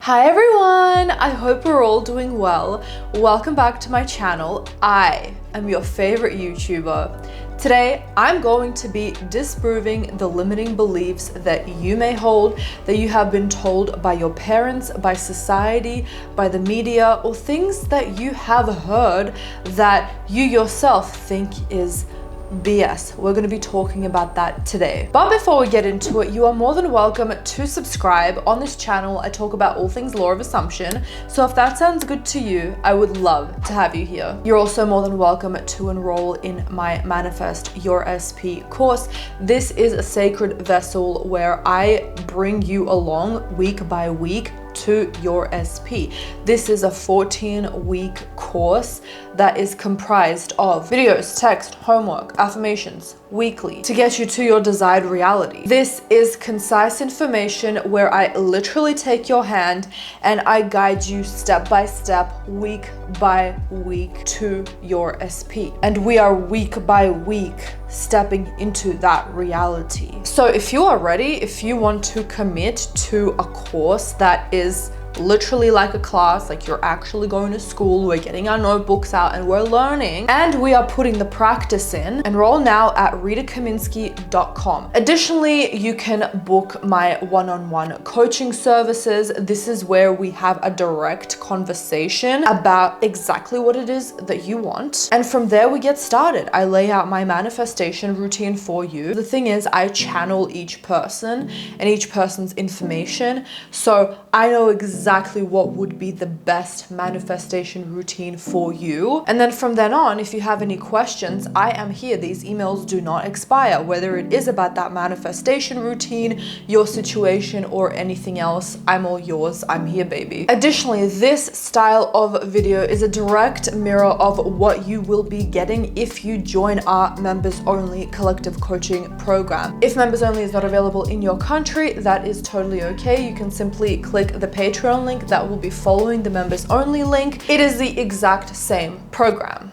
Hi everyone, I hope we're all doing well. Welcome back to my channel. I am your favorite YouTuber. Today, I'm going to be disproving the limiting beliefs that you may hold, that you have been told by your parents, by society, by the media, or things that you have heard that you yourself think is BS. We're going to be talking about that today. But before we get into it, you are more than welcome to subscribe. On this channel, I talk about all things law of assumption. So if that sounds good to you, I would love to have you here. You're also more than welcome to enroll in my Manifest Your SP course. This is a sacred vessel where I bring you along week by week to your SP. This is a 14-week course that is comprised of videos, text, homework, affirmations, weekly, to get you to your desired reality. This is concise information where I literally take your hand and I guide you step by step, week by week to your SP. And we are week by week stepping into that reality. So if you are ready, if you want to commit to a course that is literally like a class, like you're actually going to school, we're getting our notebooks out and we're learning and we are putting the practice in, enroll now at RitaKaminski.com. Additionally, you can book my one-on-one coaching services. This is where we have a direct conversation about exactly what it is that you want. And from there we get started. I lay out my manifestation routine for you. The thing is, I channel each person and each person's information. So I know exactly what would be the best manifestation routine for you. And then from then on, if you have any questions, I am here. These emails do not expire, whether it is about that manifestation routine, your situation, or anything else. I'm all yours. I'm here, baby. Additionally, this style of video is a direct mirror of what you will be getting if you join our members only collective coaching program. If members only is not available in your country, that is totally okay. You can simply click the Patreon link that will be following the members only link. It is the exact same program.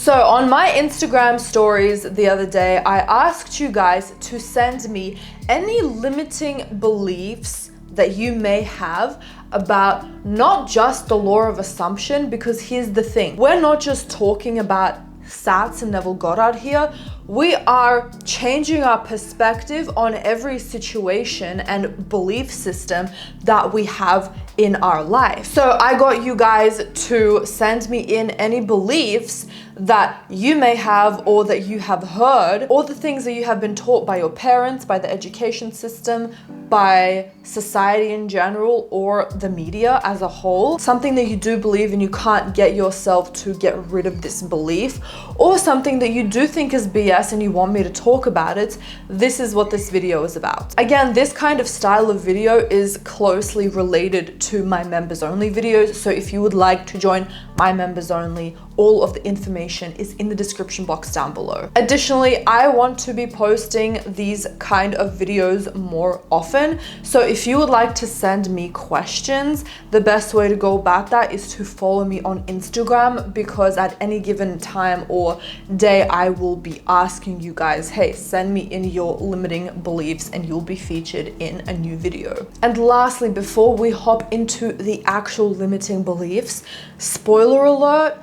So on my Instagram stories the other day, I asked you guys to send me any limiting beliefs that you may have about not just the law of assumption, because here's the thing. We're not just talking about Sats and Neville Goddard here. We are changing our perspective on every situation and belief system that we have in our life. So I got you guys to send me in any beliefs that you may have or that you have heard, or the things that you have been taught by your parents, by the education system, by society in general, or the media as a whole. Something that you do believe and you can't get yourself to get rid of this belief, or something that you do think is BS and you want me to talk about it. This is what this video is about. Again, this kind of style of video is closely related to my members only videos. So if you would like to join my members only, all of the information is in the description box down below. Additionally, I want to be posting these kind of videos more often. So if you would like to send me questions, the best way to go about that is to follow me on Instagram, because at any given time or day, I will be asking you guys, hey, send me in your limiting beliefs and you'll be featured in a new video. And lastly, before we hop into the actual limiting beliefs, spoiler alert,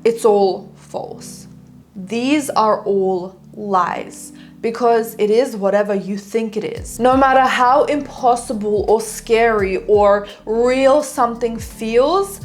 it's all false. These are all lies, because it is whatever you think it is. No matter how impossible or scary or real something feels,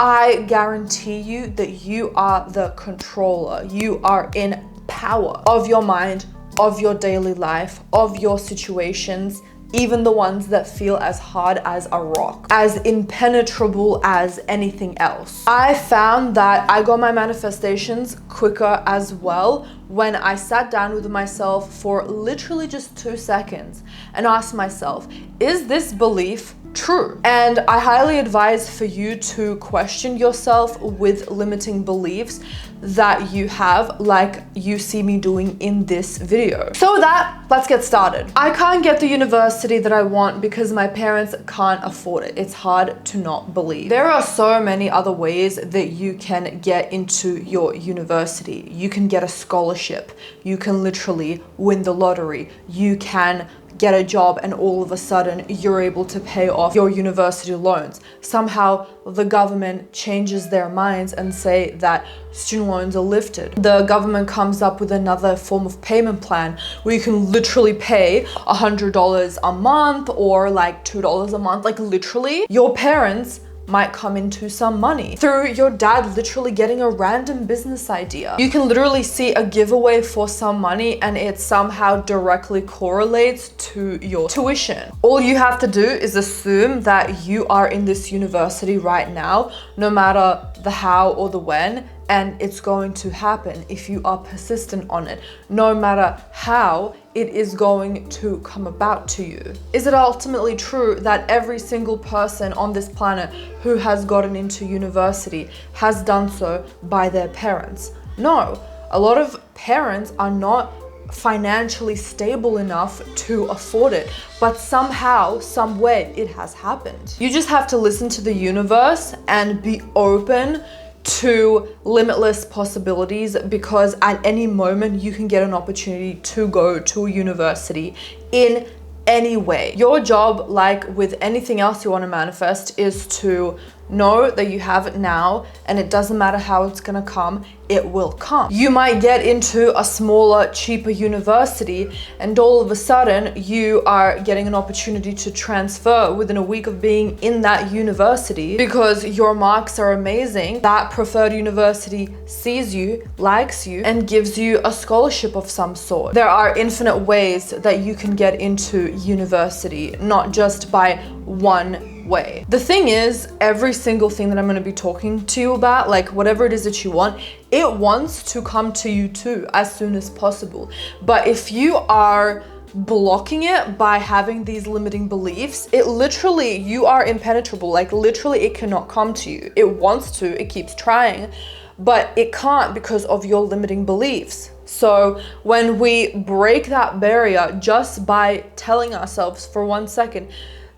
I guarantee you that you are the controller. You are in power of your mind, of your daily life, of your situations, even the ones that feel as hard as a rock, as impenetrable as anything else. I found that I got my manifestations quicker as well when I sat down with myself for literally just 2 seconds and asked myself, is this belief true. And I highly advise for you to question yourself with limiting beliefs that you have, like you see me doing in this video. So with that, let's get started. I can't get the university that I want because my parents can't afford it. It's hard to not believe. There are so many other ways that you can get into your university. You can get a scholarship. You can literally win the lottery. You can get a job and all of a sudden you're able to pay off your university loans. Somehow the government changes their minds and say that student loans are lifted. The government comes up with another form of payment plan where you can literally pay $100 a month or like $2 a month. Like literally your parents might come into some money through your dad literally getting a random business idea. You can literally see a giveaway for some money and it somehow directly correlates to your tuition. All you have to do is assume that you are in this university right now, no matter the how or the when, and it's going to happen if you are persistent on it. No matter how, it is going to come about to you. Is it ultimately true that every single person on this planet who has gotten into university has done so by their parents? No. A lot of parents are not financially stable enough to afford it, but somehow, some way, it has happened. You just have to listen to the universe and be open to limitless possibilities, because at any moment you can get an opportunity to go to a university in any way. Your job, like with anything else you want to manifest, is to know that you have it now, and it doesn't matter how it's gonna come, it will come. You might get into a smaller, cheaper university and all of a sudden you are getting an opportunity to transfer within a week of being in that university because your marks are amazing. That preferred university sees you, likes you, and gives you a scholarship of some sort. There are infinite ways that you can get into university, not just by one way. The thing is, every single thing that I'm going to be talking to you about, like whatever it is that you want, it wants to come to you too as soon as possible. But if you are blocking it by having these limiting beliefs, it literally, you are impenetrable. Like literally it cannot come to you. It wants to, it keeps trying, but it can't because of your limiting beliefs. So when we break that barrier just by telling ourselves for 1 second,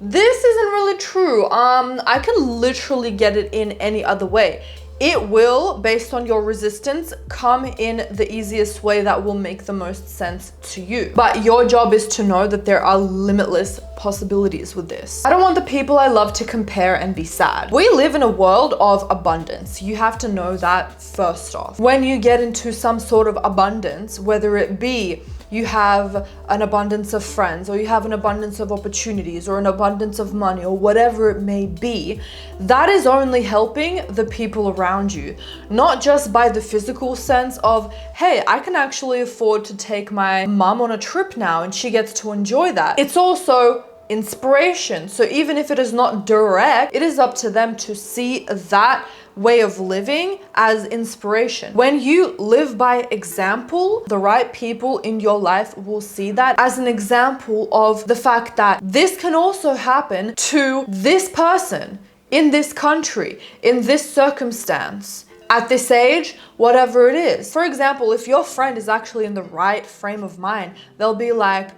this isn't really true, I can literally get it in any other way, it will, based on your resistance, come in the easiest way that will make the most sense to you. But your job is to know that there are limitless possibilities with this. I don't want the people I love to compare and be sad. We live in a world of abundance. You have to know that first off. When you get into some sort of abundance, whether it be you have an abundance of friends, or you have an abundance of opportunities, or an abundance of money, or whatever it may be, that is only helping the people around you. Not just by the physical sense of, hey, I can actually afford to take my mom on a trip now and she gets to enjoy that. It's also inspiration. So even if it is not direct, it is up to them to see that way of living as inspiration. When you live by example, the right people in your life will see that as an example of the fact that this can also happen to this person in this country, in this circumstance, at this age, whatever it is. For example, if your friend is actually in the right frame of mind, they'll be like,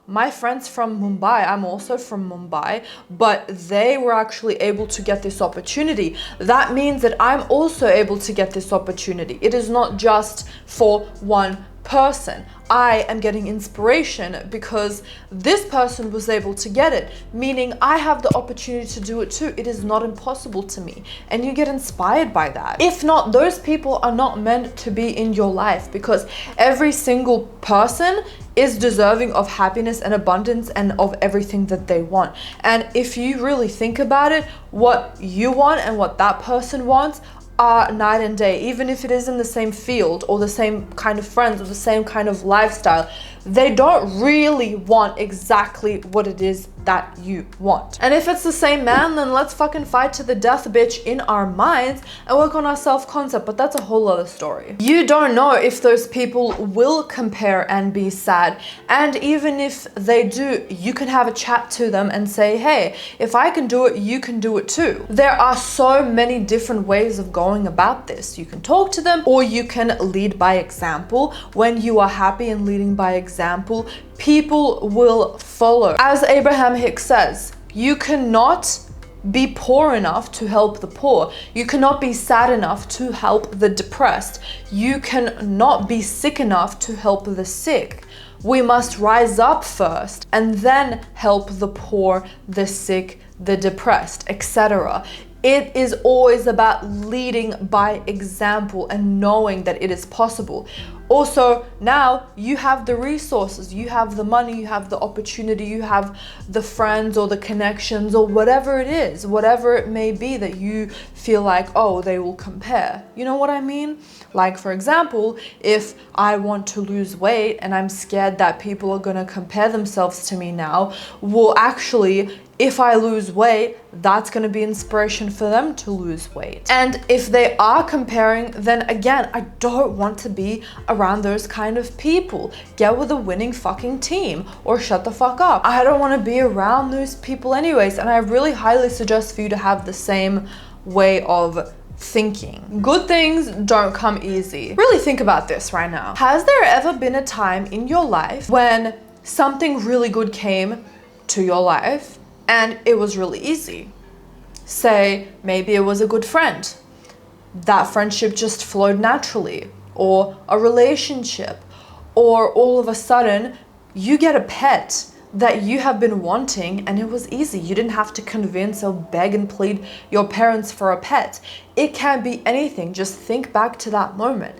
my friend's from Mumbai, I'm also from Mumbai, but they were actually able to get this opportunity. That means that I'm also able to get this opportunity. It is not just for one person. I am getting inspiration because this person was able to get it, meaning I have the opportunity to do it too. It is not impossible to me. And you get inspired by that. If not, those people are not meant to be in your life, because every single person is deserving of happiness and abundance and of everything that they want. And if you really think about it, what you want and what that person wants are night and day, even if it is in the same field or the same kind of friends or the same kind of lifestyle. They don't really want exactly what it is that you want. And if it's the same man, then let's fucking fight to the death, bitch, in our minds and work on our self-concept. But that's a whole other story. You don't know if those people will compare and be sad. And even if they do, you can have a chat to them and say, hey, if I can do it, you can do it too. There are so many different ways of going about this. You can talk to them, or you can lead by example. When you are happy and leading by example, people will follow. As Abraham Hicks says, you cannot be poor enough to help the poor. You cannot be sad enough to help the depressed. You cannot be sick enough to help the sick. We must rise up first and then help the poor, the sick, the depressed, etc. It is always about leading by example and knowing that it is possible. Also, now you have the resources, you have the money, you have the opportunity, you have the friends or the connections or whatever it is, whatever it may be that you feel like, oh, they will compare. You know what I mean? Like, for example, if I want to lose weight and I'm scared that people are going to compare themselves to me now, well, actually, if I lose weight, that's going to be inspiration for them to lose weight. And if they are comparing, then again, I don't want to be around those kind of people. Get with a winning fucking team or shut the fuck up. I don't want to be around those people anyways. And I really highly suggest for you to have the same way of thinking. Good things don't come easy. Really think about this right now. Has there ever been a time in your life when something really good came to your life and it was really easy? Say, maybe it was a good friend. That friendship just flowed naturally. Or a relationship. Or all of a sudden, you get a pet that you have been wanting and it was easy. You didn't have to convince or beg and plead your parents for a pet. It can be anything. Just think back to that moment.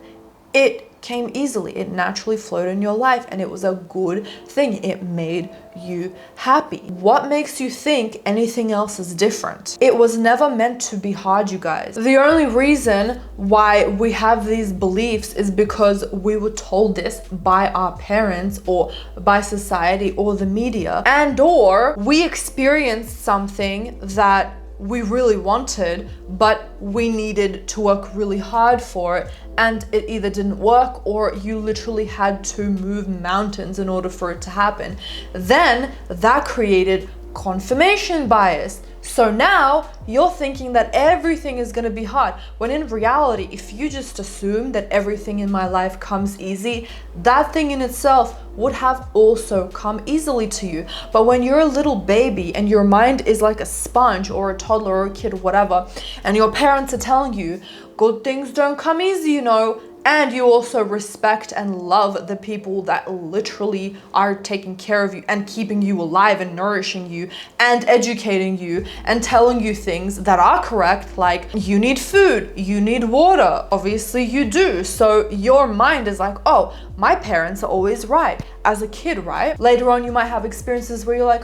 It came easily. It naturally flowed in your life and it was a good thing. It made you happy. What makes you think anything else is different? It was never meant to be hard, you guys. The only reason why we have these beliefs is because we were told this by our parents or by society or the media, and or we experienced something that we really wanted, but we needed to work really hard for it, and it either didn't work or you literally had to move mountains in order for it to happen. Then that created confirmation bias. So now you're thinking that everything is going to be hard, when in reality, if you just assume that everything in my life comes easy, that thing in itself would have also come easily to you. But when you're a little baby and your mind is like a sponge or a toddler or a kid or whatever, and your parents are telling you good things don't come easy, you know, and you also respect and love the people that literally are taking care of you and keeping you alive and nourishing you and educating you and telling you things that are correct, like you need food, you need water, obviously you do. So your mind is like, oh, my parents are always right. As a kid, right? Later on, you might have experiences where you're like,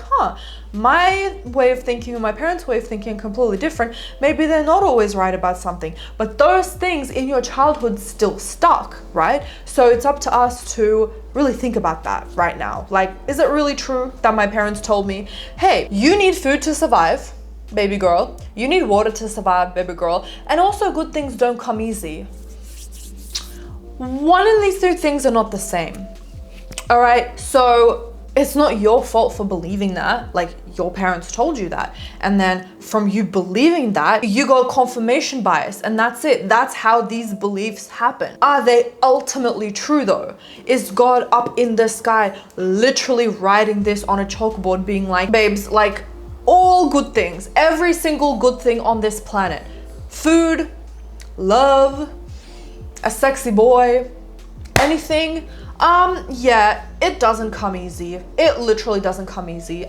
my way of thinking and my parents' way of thinking are completely different. Maybe they're not always right about something, but those things in your childhood still stuck, right? So it's up to us to really think about that right now. Like, is it really true that my parents told me, hey, you need food to survive, baby girl. You need water to survive, baby girl. And also good things don't come easy. One of these two things are not the same. All right, so it's not your fault for believing that, like your parents told you that. And then from you believing that, you got confirmation bias, and that's it. That's how these beliefs happen. Are they ultimately true though? Is God up in the sky literally writing this on a chalkboard being like, babes, like all good things, every single good thing on this planet, food, love, a sexy boy, anything, yeah, it doesn't come easy. It literally doesn't come easy.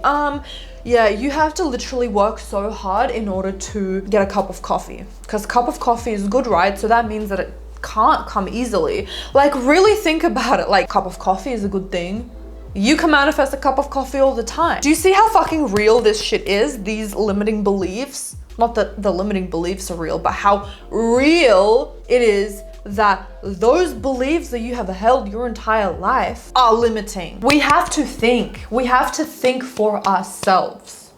Yeah, you have to literally work so hard in order to get a cup of coffee, because a cup of coffee is good, right? So that means that it can't come easily. Like, really think about it. Like, a cup of coffee is a good thing. You can manifest a cup of coffee all the time. Do you see how fucking real this shit is? These limiting beliefs? not that the limiting beliefs are real, but how real it is that those beliefs that you have held your entire life are limiting. We have to think. We have to think for ourselves.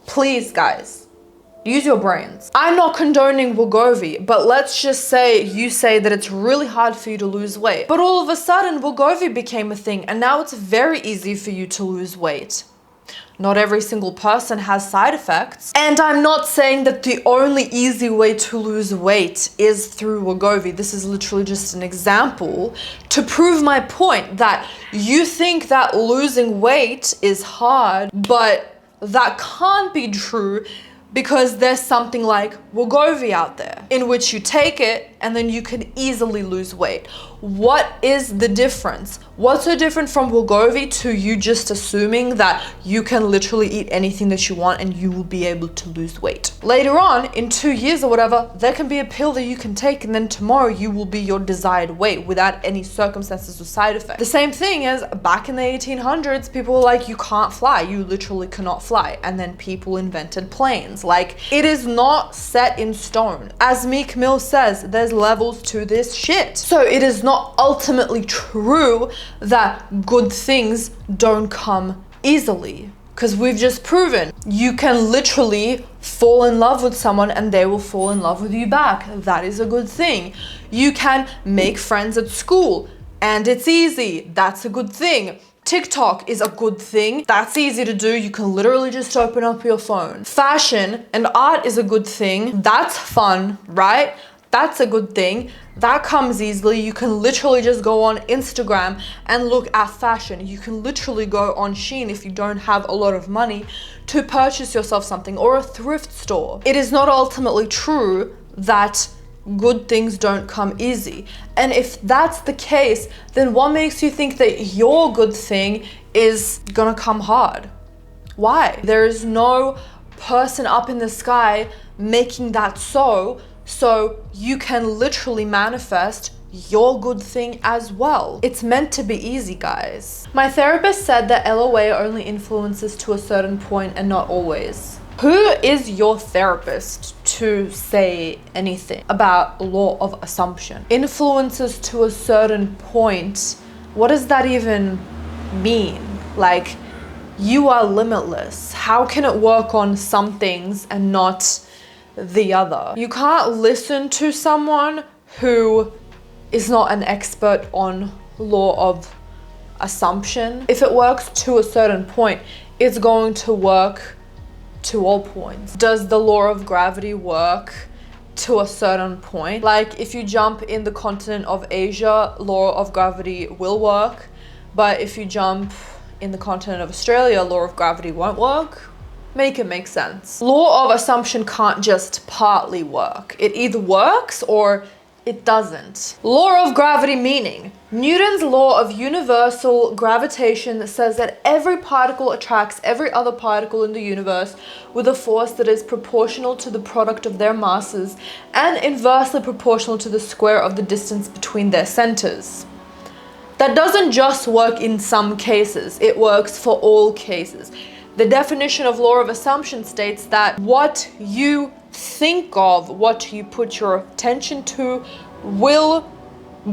Please, guys, use your brains. I'm not condoning Wegovy, but let's just say you say that it's really hard for you to lose weight. But all of a sudden, Wegovy became a thing, and now it's very easy for you to lose weight. Not every single person has side effects. And I'm not saying that the only easy way to lose weight is through Wegovy. This is literally just an example to prove my point that you think that losing weight is hard, but that can't be true because there's something like Wegovy out there in which you take it and then you can easily lose weight. What is the difference? What's so different from Wegovy to you just assuming that you can literally eat anything that you want and you will be able to lose weight? Later on, in 2 years or whatever, there can be a pill that you can take and then tomorrow you will be your desired weight without any circumstances or side effects. The same thing as back in the 1800s, people were like, you can't fly, you literally cannot fly. And then people invented planes. Like, it is not set in stone. As Meek Mill says, there's levels to this shit. So it is not ultimately true that good things don't come easily. Because we've just proven you can literally fall in love with someone and they will fall in love with you back. That is a good thing. You can make friends at school and it's easy. That's a good thing. TikTok is a good thing. That's easy to do. You can literally just open up your phone. Fashion and art is a good thing. That's fun, right? That's a good thing. That comes easily. You can literally just go on Instagram and look at fashion. You can literally go on Shein if you don't have a lot of money to purchase yourself something, or a thrift store. It is not ultimately true that good things don't come easy. And if that's the case, then what makes you think that your good thing is gonna come hard? Why? There is no person up in the sky making that so you can literally manifest your good thing as well. It's meant to be easy, guys. My therapist said that LOA only influences to a certain point and not always. Who is your therapist to say anything about law of assumption? Influences to a certain point, what does that even mean? Like, you are limitless. How can it work on some things and not the other? You can't listen to someone who is not an expert on law of assumption. If it works to a certain point, it's going to work to all points. Does the law of gravity work to a certain point? Like, if you jump in the continent of Asia, law of gravity will work, but if you jump in the continent of Australia, law of gravity won't work. Make it make sense. Law of assumption can't just partly work. It either works or it doesn't. Law of gravity meaning Newton's law of universal gravitation says that every particle attracts every other particle in the universe with a force that is proportional to the product of their masses and inversely proportional to the square of the distance between their centers. That doesn't just work in some cases, it works for all cases. The definition of law of assumption states that what you think of, what you put your attention to, will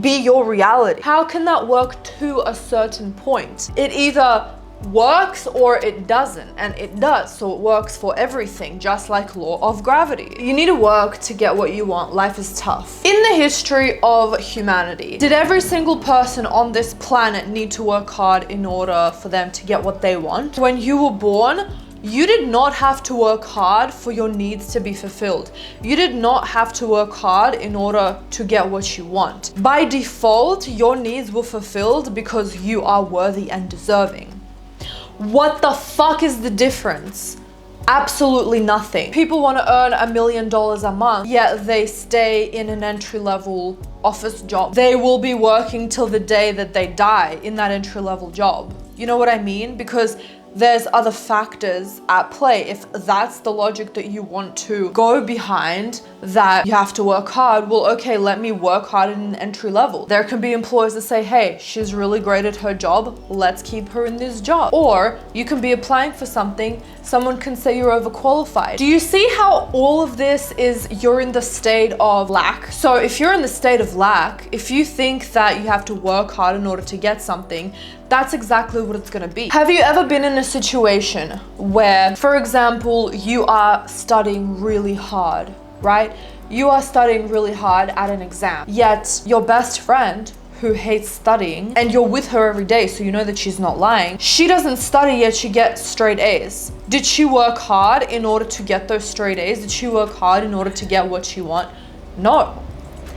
be your reality. How can that work to a certain point? It either works or it doesn't, and it does, so it works for everything, just like law of gravity. You need to work to get what you want. Life is tough. In the history of humanity, did every single person on this planet need to work hard in order for them to get what they want? When you were born, you did not have to work hard for your needs to be fulfilled. You did not have to work hard in order to get what you want. By default, your needs were fulfilled because you are worthy and deserving. What the fuck is the difference? Absolutely nothing. People want to earn $1 million a month, yet they stay in an entry-level office job. They will be working till the day that they die in that entry-level job. You know what I mean? Because there's other factors at play. If that's the logic that you want to go behind, that you have to work hard, well, okay, let me work hard in an entry level. There can be employers that say, hey, she's really great at her job, let's keep her in this job. Or you can be applying for something, someone can say you're overqualified. Do you see how all of this is, you're in the state of lack? So if you're in the state of lack, if you think that you have to work hard in order to get something, that's exactly what it's gonna be. Have you ever been in a situation where, for example, you are studying really hard, right? You are studying really hard at an exam, yet your best friend who hates studying, and you're with her every day, so you know that she's not lying, she doesn't study yet she gets straight A's. Did she work hard in order to get those straight A's? Did she work hard in order to get what she wants? No.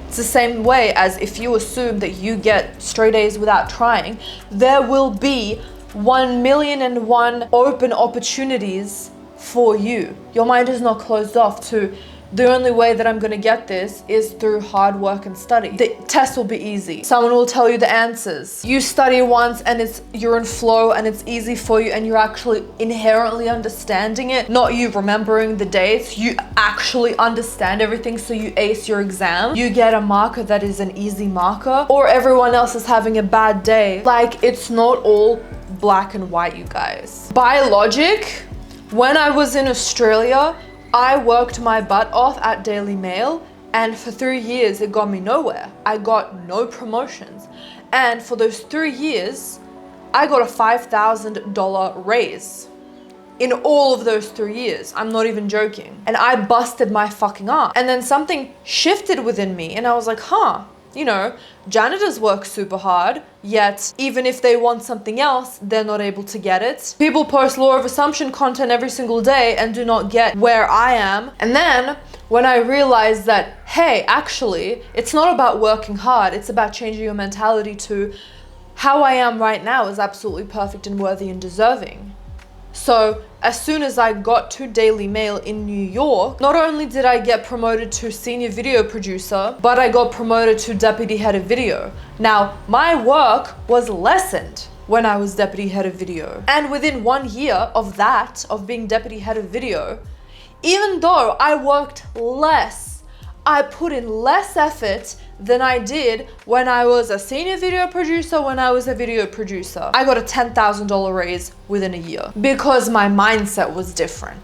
It's the same way as if you assume that you get straight A's without trying, there will be 1,000,001 open opportunities for you. Your mind is not closed off to, the only way that I'm gonna get this is through hard work and study. The test will be easy. Someone will tell you the answers. You study once and you're in flow and it's easy for you and you're actually inherently understanding it, not you remembering the dates. You actually understand everything, so you ace your exam. You get a marker that is an easy marker, or everyone else is having a bad day. Like, it's not all black and white, you guys. By logic, when I was in Australia, I worked my butt off at Daily Mail, and for 3 years it got me nowhere. I got no promotions. And for those 3 years, I got a $5,000 raise. In all of those 3 years, I'm not even joking. And I busted my fucking ass. And then something shifted within me and I was like, you know, janitors work super hard, yet even if they want something else, they're not able to get it. People post law of assumption content every single day and do not get where I am. And then when I realized that, hey, actually, it's not about working hard, it's about changing your mentality to how I am right now is absolutely perfect and worthy and deserving. So as soon as I got to Daily Mail in New York, not only did I get promoted to senior video producer, but I got promoted to deputy head of video. Now, my work was lessened when I was deputy head of video. And within 1 year of that, of being deputy head of video, even though I worked less, I put in less effort than I did when I was a senior video producer, when I was a video producer. I got a $10,000 raise within a year because my mindset was different.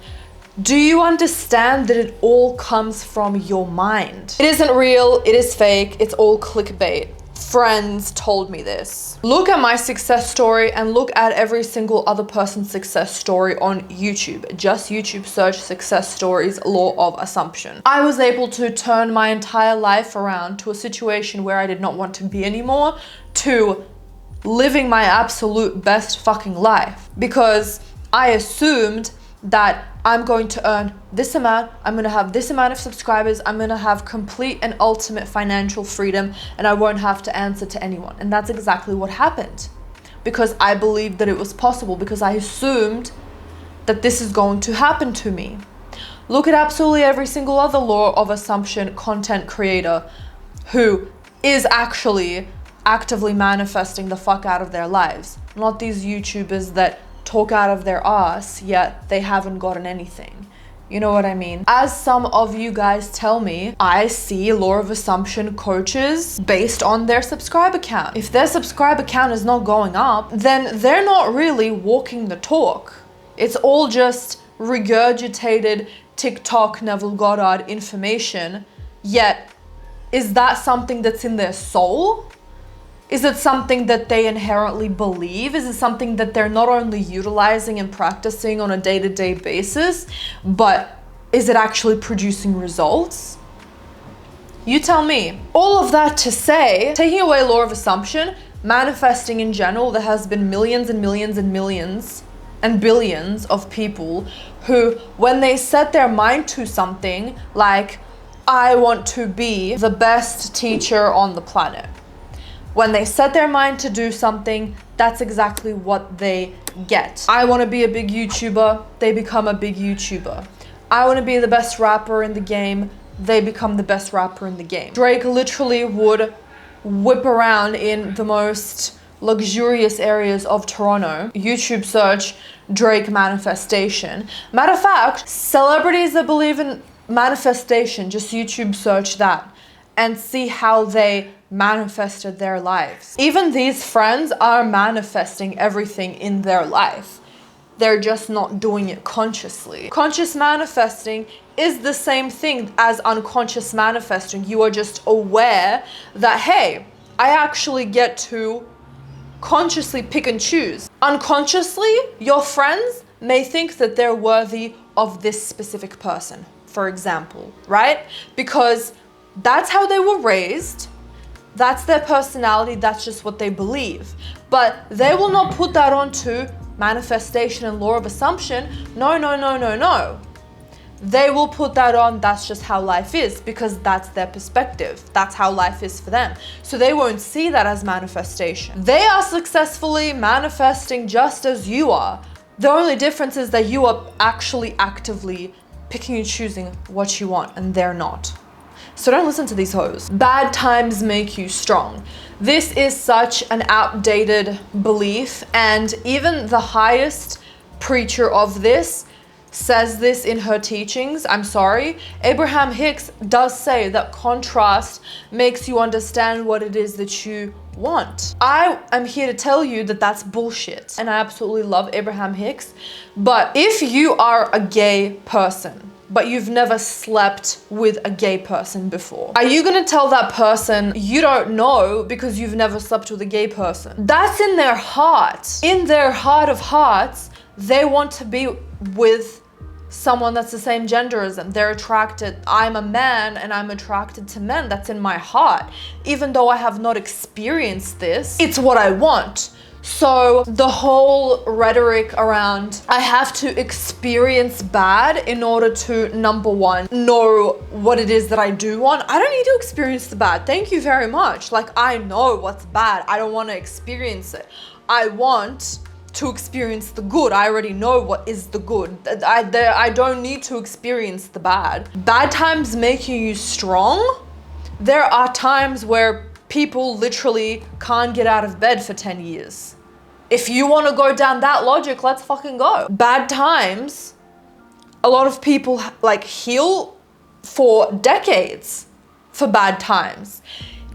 Do you understand that it all comes from your mind? It isn't real, it is fake, it's all clickbait. Friends told me this. Look at my success story and look at every single other person's success story on YouTube. Just YouTube search success stories, law of assumption. I was able to turn my entire life around to a situation where I did not want to be anymore, to living my absolute best fucking life, because I assumed that I'm going to earn this amount, I'm going to have this amount of subscribers, I'm going to have complete and ultimate financial freedom, and I won't have to answer to anyone. And that's exactly what happened, because I believed that it was possible, because I assumed that this is going to happen to me. Look at absolutely every single other law of assumption content creator who is actually actively manifesting the fuck out of their lives. Not these YouTubers that talk out of their ass, yet they haven't gotten anything. You know what I mean? As some of you guys tell me, I see law of assumption coaches based on their subscriber count. If their subscriber count is not going up, then they're not really walking the talk. It's all just regurgitated TikTok Neville Goddard information, yet is that something that's in their soul? Is it something that they inherently believe? Is it something that they're not only utilizing and practicing on a day-to-day basis, but is it actually producing results? You tell me. All of that to say, taking away law of assumption, manifesting in general, there has been millions and millions and millions and billions of people who, when they set their mind to something, like, I want to be the best teacher on the planet. When they set their mind to do something, that's exactly what they get. I want to be a big YouTuber, they become a big YouTuber. I want to be the best rapper in the game, they become the best rapper in the game. Drake literally would whip around in the most luxurious areas of Toronto. YouTube search Drake manifestation. Matter of fact, celebrities that believe in manifestation, just YouTube search that and see how they manifested their lives. Even these friends are manifesting everything in their life. They're just not doing it consciously. Conscious manifesting is the same thing as unconscious manifesting. You are just aware that, hey, I actually get to consciously pick and choose. Unconsciously, your friends may think that they're worthy of this specific person, for example, right? Because that's how they were raised. That's their personality. That's just what they believe. But they will not put that onto manifestation and law of assumption. No, no, no, no, no. They will put that on, that's just how life is, because that's their perspective. That's how life is for them. So they won't see that as manifestation. They are successfully manifesting just as you are. The only difference is that you are actually actively picking and choosing what you want, and they're not. So don't listen to these hoes. Bad times make you strong. This is such an outdated belief, and even the highest preacher of this says this in her teachings. I'm sorry. Abraham Hicks does say that contrast makes you understand what it is that you want. I am here to tell you that that's bullshit, and I absolutely love Abraham Hicks. But if you are a gay person, but you've never slept with a gay person before, are you gonna tell that person you don't know because you've never slept with a gay person? That's in their heart. In their heart of hearts, they want to be with someone that's the same gender as them. They're attracted. I'm a man and I'm attracted to men. That's in my heart. Even though I have not experienced this, it's what I want. So the whole rhetoric around I have to experience bad in order to, number one, know what it is that I do want. I don't need to experience the bad. Thank you very much. Like, I know what's bad. I don't want to experience it. I want to experience the good. I already know what is the good. I don't need to experience the bad. Bad times making you strong. There are times where people literally can't get out of bed for 10 years. If you want to go down that logic, let's fucking go. Bad times, a lot of people like heal for decades for bad times.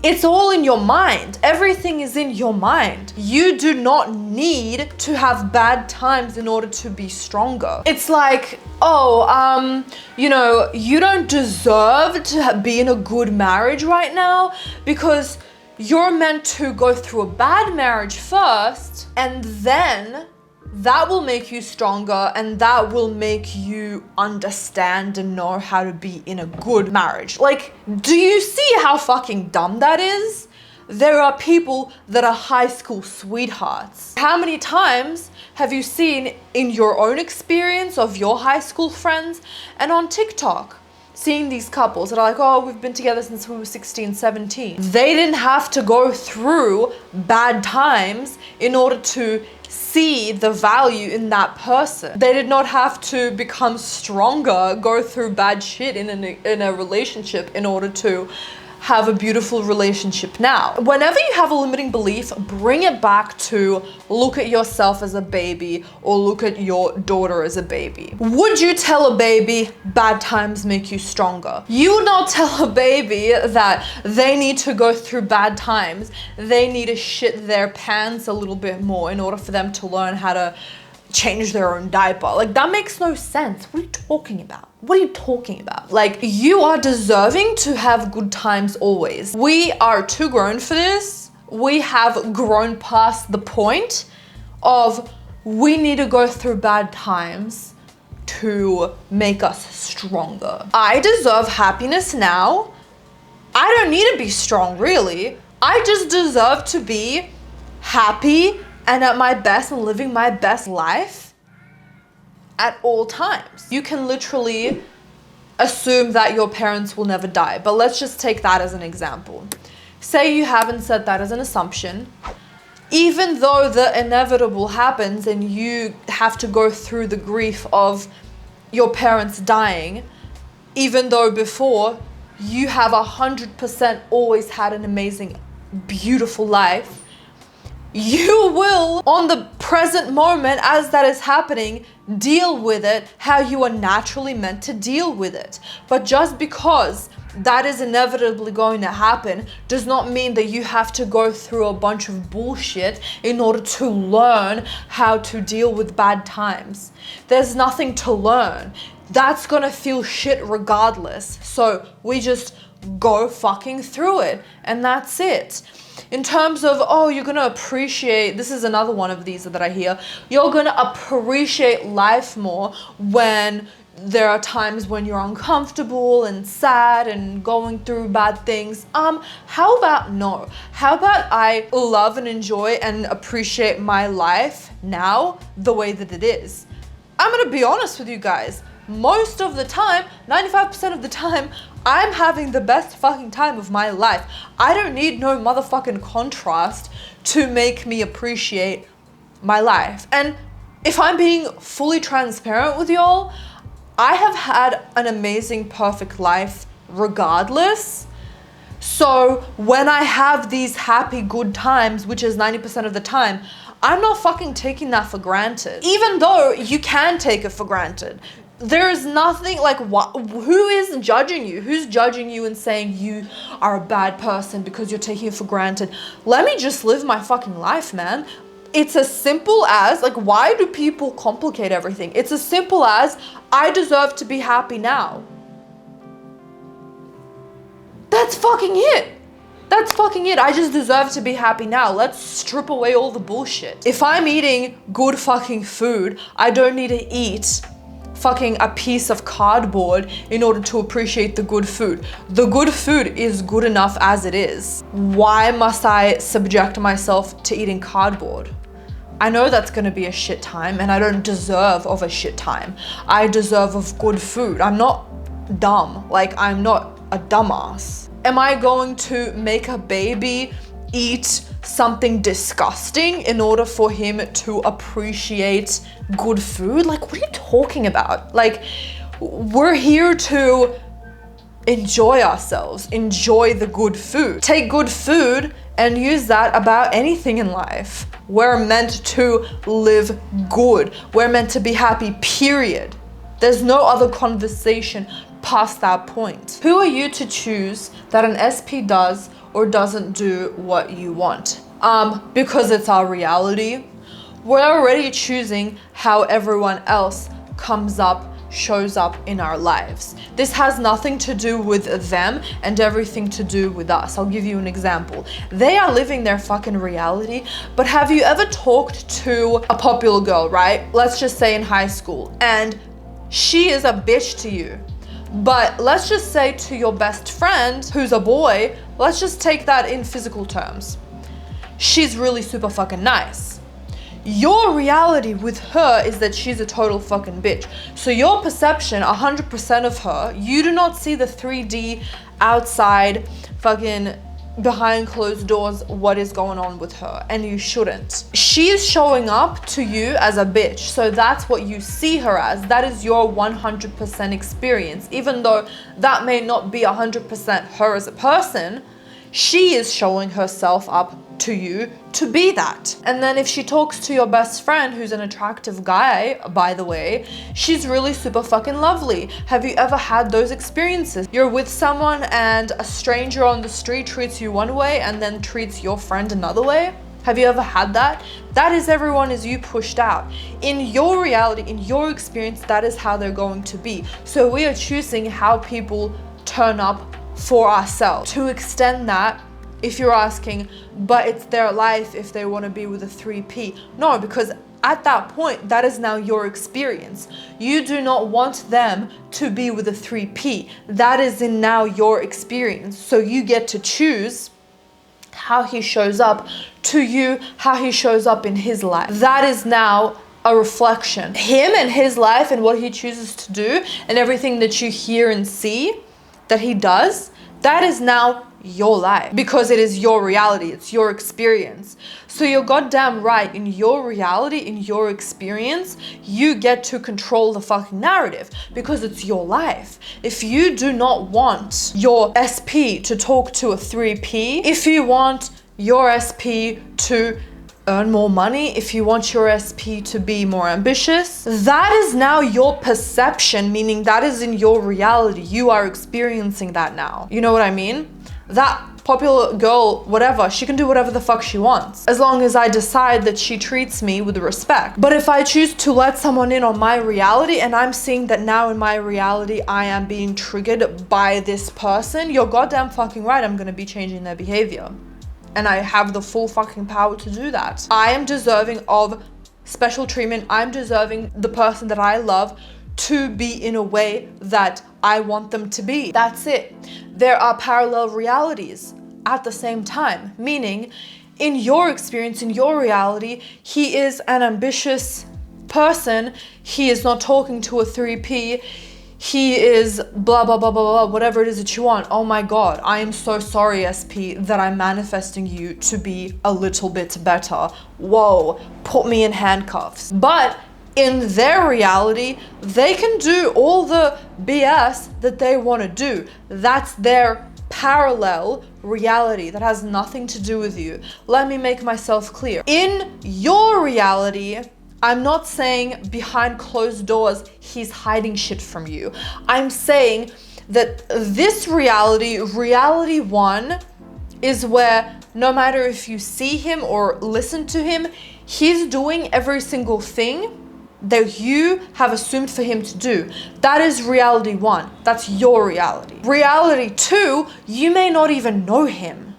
It's all in your mind. Everything is in your mind. You do not need to have bad times in order to be stronger. It's like, oh, you know, you don't deserve to be in a good marriage right now because you're meant to go through a bad marriage first, and then that will make you stronger, and that will make you understand and know how to be in a good marriage. Like, do you see how fucking dumb that is? There are people that are high school sweethearts. How many times have you seen in your own experience of your high school friends and on TikTok, seeing these couples that are like, oh, we've been together since we were 16, 17. They didn't have to go through bad times in order to see the value in that person. They did not have to become stronger, go through bad shit in a relationship in order to have a beautiful relationship now. Whenever you have a limiting belief, bring it back to look at yourself as a baby or look at your daughter as a baby. Would you tell a baby bad times make you stronger? You would not tell a baby that they need to go through bad times. They need to shit their pants a little bit more in order for them to learn how to change their own diaper. Like, that makes no sense. What are you talking about? What are you talking about? Like, you are deserving to have good times always. We are too grown for this. We have grown past the point of we need to go through bad times to make us stronger. I deserve happiness now. I don't need to be strong, really. I just deserve to be happy and at my best and living my best life at all times. You can literally assume that your parents will never die, but let's just take that as an example. Say you haven't set that as an assumption. Even though the inevitable happens and you have to go through the grief of your parents dying, even though before you have 100% always had an amazing, beautiful life, you will, on the present moment as that is happening, deal with it how you are naturally meant to deal with it. But just because that is inevitably going to happen does not mean that you have to go through a bunch of bullshit in order to learn how to deal with bad times. There's nothing to learn. That's gonna feel shit regardless. So we just go fucking through it, and that's it. In terms of, oh, you're gonna appreciate, this is another one of these that I hear, you're gonna appreciate life more when there are times when you're uncomfortable and sad and going through bad things. How about no? How about I love and enjoy and appreciate my life now the way that it is? I'm gonna be honest with you guys. Most of the time, 95% of the time, I'm having the best fucking time of my life. I don't need no motherfucking contrast to make me appreciate my life. And if I'm being fully transparent with y'all, I have had an amazing, perfect life regardless. So when I have these happy, good times, which is 90% of the time, I'm not fucking taking that for granted. Even though you can take it for granted. There is nothing like, who is judging you? Who's judging you and saying you are a bad person because you're taking it for granted? Let me just live my fucking life, man. It's as simple as, like, why do people complicate everything? It's as simple as, I deserve to be happy now. That's fucking it. That's fucking it. I just deserve to be happy now. Let's strip away all the bullshit. If I'm eating good fucking food, I don't need to eat fucking a piece of cardboard in order to appreciate the good food. The good food is good enough as it is. Why must I subject myself to eating cardboard? I know that's gonna be a shit time, and I don't deserve of a shit time. I deserve of good food. I'm not dumb. Like, I'm not a dumbass. Am I going to make a baby eat something disgusting in order for him to appreciate good food? Like, what are you talking about? Like, we're here to enjoy ourselves, enjoy the good food. Take good food and use that about anything in life. We're meant to live good. We're meant to be happy, period. There's no other conversation past that point. Who are you to choose that an SP does or doesn't do what you want? Because it's our reality. We're already choosing how everyone else comes up, shows up in our lives. This has nothing to do with them and everything to do with us. I'll give you an example. They are living their fucking reality, but have you ever talked to a popular girl, right? Let's just say in high school, and she is a bitch to you. But let's just say to your best friend, who's a boy, let's just take that in physical terms. She's really super fucking nice. Your reality with her is that she's a total fucking bitch. So your perception, 100% of her, you do not see the 3D outside fucking behind closed doors what is going on with her, and you shouldn't. She's showing up to you as a bitch, so that's what you see her as. That is your 100% experience. Even though that may not be 100% her as a person, she is showing herself up to you to be that. And then if she talks to your best friend, who's an attractive guy, by the way, she's really super fucking lovely. Have you ever had those experiences? You're with someone and a stranger on the street treats you one way and then treats your friend another way? Have you ever had that? That is everyone is you pushed out. In your reality, in your experience, that is how they're going to be. So we are choosing how people turn up for ourselves. To extend that, if you're asking, but it's their life if they want to be with a 3P. No, because at that point, that is now your experience. You do not want them to be with a 3P. That is in now your experience. So you get to choose how he shows up to you, how he shows up in his life. That is now a reflection. Him and his life and what he chooses to do and everything that you hear and see that he does, that is now your life, because it is your reality, it's your experience. So you're goddamn right, in your reality, in your experience, you get to control the fucking narrative because it's your life. If you do not want your SP to talk to a 3P, if you want your SP to earn more money, if you want your SP to be more ambitious, that is now your perception, meaning that is in your reality. You are experiencing that now. You know what I mean? That popular girl, whatever, she can do whatever the fuck she wants, as long as I decide that she treats me with respect. But if I choose to let someone in on my reality, and I'm seeing that now in my reality I am being triggered by this person, you're goddamn fucking right, I'm gonna be changing their behavior. And I have the full fucking power to do that. I am deserving of special treatment. I'm deserving the person that I love to be in a way that I want them to be. That's it. There are parallel realities at the same time, meaning in your experience, in your reality, he is an ambitious person. He is not talking to a 3P. He is blah, blah, blah, blah, blah, whatever it is that you want. Oh my God, I am so sorry, SP, that I'm manifesting you to be a little bit better. Whoa, put me in handcuffs. But in their reality, they can do all the BS that they want to do. That's their parallel reality that has nothing to do with you. Let me make myself clear. In your reality, I'm not saying behind closed doors, he's hiding shit from you. I'm saying that this reality, reality one, is where no matter if you see him or listen to him, he's doing every single thing that you have assumed for him to do. That is reality one. That's your reality. Reality two, you may not even know him.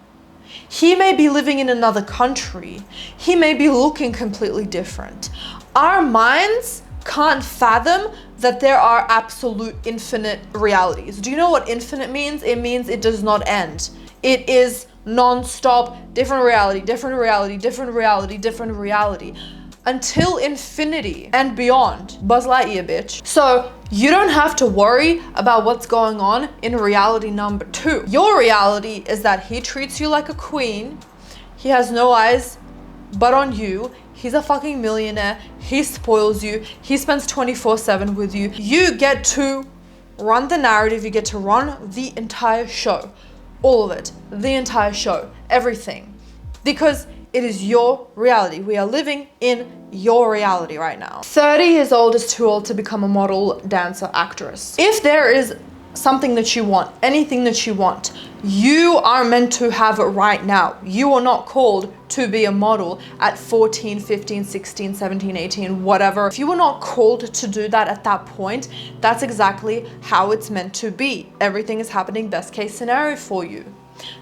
He may be living in another country. He may be looking completely different. Our minds can't fathom that there are absolute infinite realities. Do you know what infinite means? It means it does not end. It is non-stop, different reality, different reality, different reality, different reality, until infinity and beyond. Buzz Lightyear, bitch. So you don't have to worry about what's going on in reality number two. Your reality is that he treats you like a queen. He has no eyes but on you. He's a fucking millionaire. He spoils you. He spends 24/7 with you. You get to run the narrative. You get to run the entire show. All of it. The entire show. Everything. Because it is your reality. We are living in your reality right now. 30 years old is too old to become a model, dancer, actress. If there is something that you want, anything that you want, you are meant to have it right now. You are not called to be a model at 14, 15, 16, 17, 18, whatever. If you were not called to do that at that point, that's exactly how it's meant to be. Everything is happening best case scenario for you.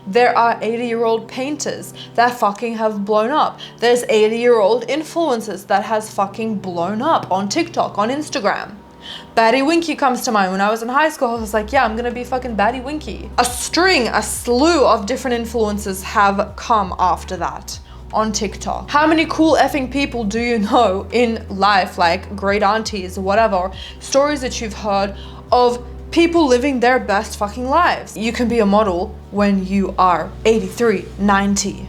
There are 80-year-old painters that fucking have blown up. There's 80-year-old influencers that has fucking blown up on TikTok, on Instagram. Batty Winky comes to mind. When I was in high school, I was like, yeah, I'm gonna be fucking Batty Winky. A slew of different influencers have come after that on TikTok. How many cool effing people do you know in life, like great aunties or whatever, stories that you've heard of people living their best fucking lives? You can be a model when you are 83, 90.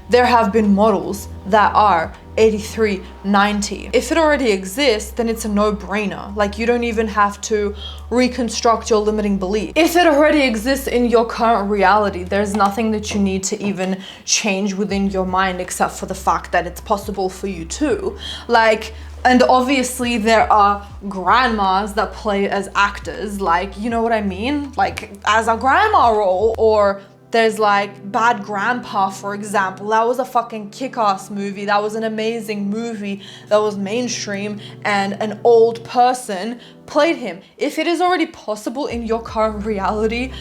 There have been models that are 83, 90. If it already exists, then it's a no-brainer. Like, you don't even have to reconstruct your limiting belief. If it already exists in your current reality, there's nothing that you need to even change within your mind except for the fact that it's possible for you too. Like, and obviously there are grandmas that play as actors, like, you know what I mean? Like, as a grandma role. Or there's like Bad Grandpa, for example. That was a fucking kick-ass movie. That was an amazing movie that was mainstream, and an old person played him. If it is already possible in your current reality,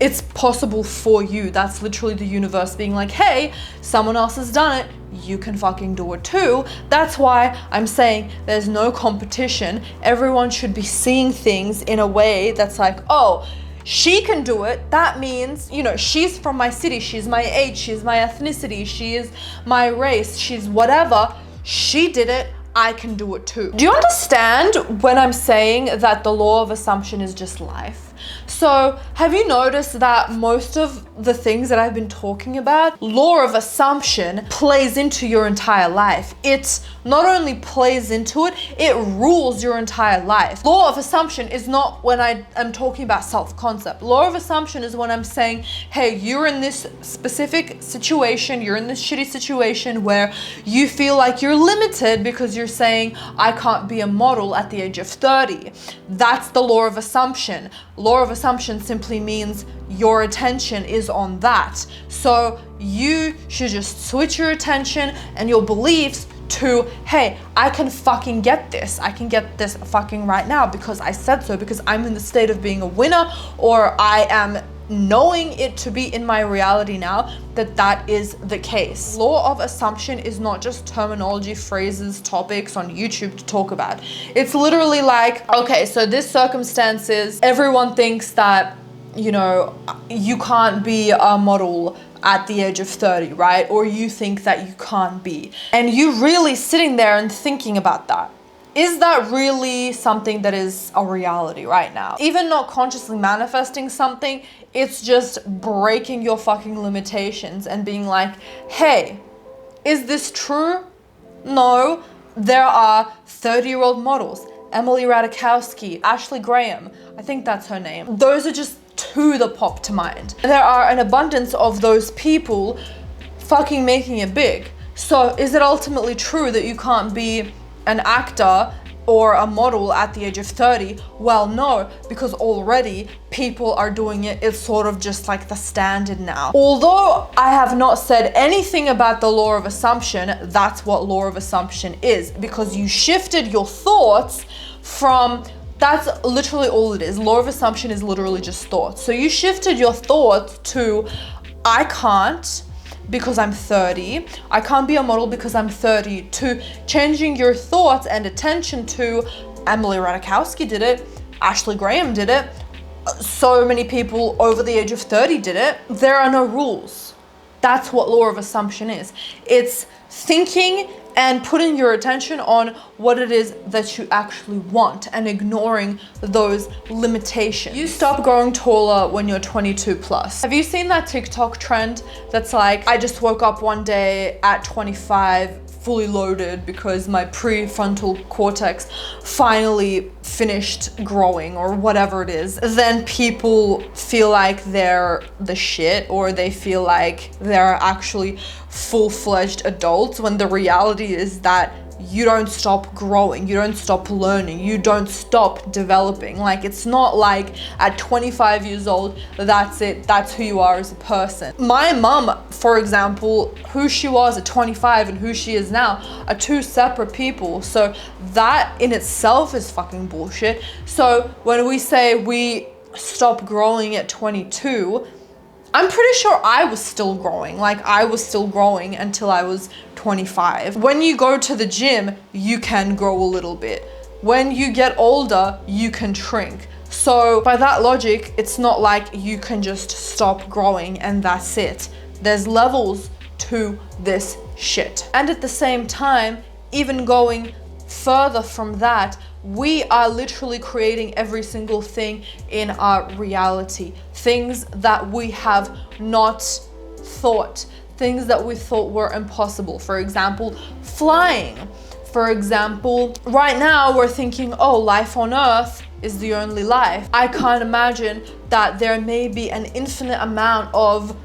it's possible for you. That's literally the universe being like, hey, someone else has done it, you can fucking do it too. That's why I'm saying there's no competition. Everyone should be seeing things in a way that's like, oh, she can do it. That means, you know, she's from my city, she's my age, she's my ethnicity, she is my race, she's whatever. She did it, I can do it too. Do you understand when I'm saying that the law of assumption is just life? So have you noticed that most of the things that I've been talking about, law of assumption plays into your entire life. It not only plays into it, it rules your entire life. Law of assumption is not when I am talking about self-concept. Law of assumption is when I'm saying, hey, you're in this specific situation, you're in this shitty situation where you feel like you're limited because you're saying, I can't be a model at the age of 30. That's the law of assumption. Law of assumption simply means your attention is on that. So you should just switch your attention and your beliefs to, hey, I can fucking get this. I can get this fucking right now because I said so, because I'm in the state of being a winner, or I am knowing it to be in my reality now that is the case. Law of assumption is not just terminology, phrases, topics on YouTube to talk about. It's literally like, okay, so this circumstance is, everyone thinks that, you know, you can't be a model at the age of 30, right? Or you think that you can't be. And you really sitting there and thinking about that. Is that really something that is a reality right now? Even not consciously manifesting something, it's just breaking your fucking limitations and being like, hey, is this true? No, there are 30-year-old models. Emily Ratajkowski, Ashley Graham, I think that's her name. Those are just two that pop to mind. There are an abundance of those people fucking making it big. So is it ultimately true that you can't be an actor or a model at the age of 30? Well, no, because already people are doing it. It's sort of just like the standard now. Although I have not said anything about the law of assumption, that's what law of assumption is, because you shifted your thoughts from, that's literally all it is. Law of assumption is literally just thoughts. So you shifted your thoughts to, I can't because I'm 30. I can't be a model because I'm 30, to changing your thoughts and attention to, Emily Ratajkowski did it, Ashley Graham did it, so many people over the age of 30 did it. There are no rules. That's what law of assumption is. It's thinking and putting your attention on what it is that you actually want and ignoring those limitations. You stop growing taller when you're 22 plus. Have you seen that TikTok trend that's like, I just woke up one day at 25 fully loaded because my prefrontal cortex finally finished growing, or whatever it is. Then people feel like they're the shit, or they feel like they're actually full-fledged adults, when the reality is that you don't stop growing, you don't stop learning, you don't stop developing. Like, it's not like at 25 years old, that's it, that's who you are as a person. My mom, for example, who she was at 25 and who she is now are two separate people. So that in itself is fucking bullshit. So when we say we stop growing at 22, I'm pretty sure I was still growing. Like, I was still growing until I was 25. When you go to the gym, you can grow a little bit. When you get older, you can shrink. So by that logic, it's not like you can just stop growing and that's it. There's levels to this shit. And at the same time, even going further from that, we are literally creating every single thing in our reality. Things that we have not thought, things that we thought were impossible. For example, flying. For example, right now we're thinking, oh, life on Earth is the only life. I can't imagine that there may be an infinite amount of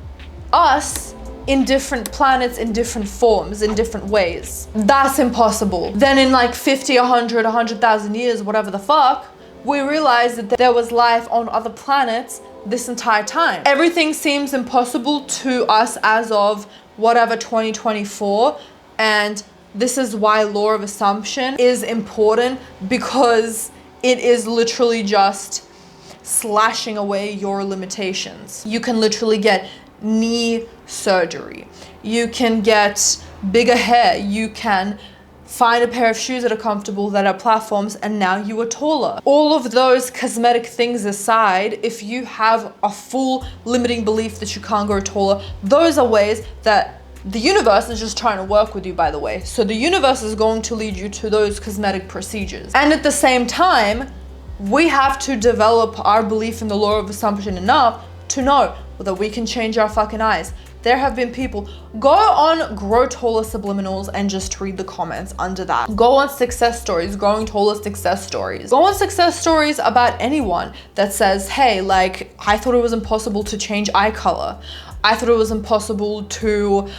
us in different planets, in different forms, in different ways. That's impossible. Then in like 50, 100, 100,000 years, whatever the fuck, we realized that there was life on other planets this entire time. Everything seems impossible to us as of whatever 2024, and this is why law of assumption is important, because it is literally just slashing away your limitations. You can literally get knee surgery, you can get bigger hair, you can find a pair of shoes that are comfortable, that are platforms, and now you are taller. All of those cosmetic things aside, if you have a full limiting belief that you can't grow taller, those are ways that the universe is just trying to work with you, by the way. So the universe is going to lead you to those cosmetic procedures. And at the same time, we have to develop our belief in the law of assumption enough to know that we can change our fucking eyes. There have been people, go on Grow Taller Subliminals and just read the comments under that. Go on success stories, Growing Taller success stories. Go on success stories about anyone that says, hey, like, I thought it was impossible to change eye color. I thought it was impossible to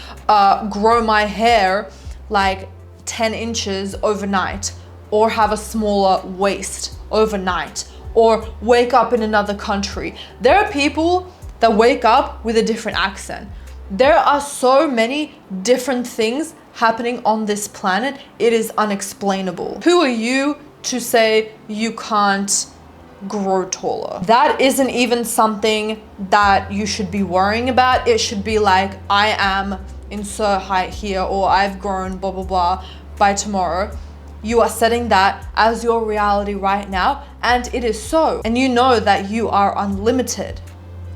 grow my hair like 10 inches overnight, or have a smaller waist overnight, or wake up in another country. There are people that wake up with a different accent. There are so many different things happening on this planet. It is unexplainable. Who are you to say you can't grow taller? That isn't even something that you should be worrying about. It should be like, I am insert height here, or I've grown blah, blah, blah by tomorrow. You are setting that as your reality right now, and it is so. And you know that you are unlimited.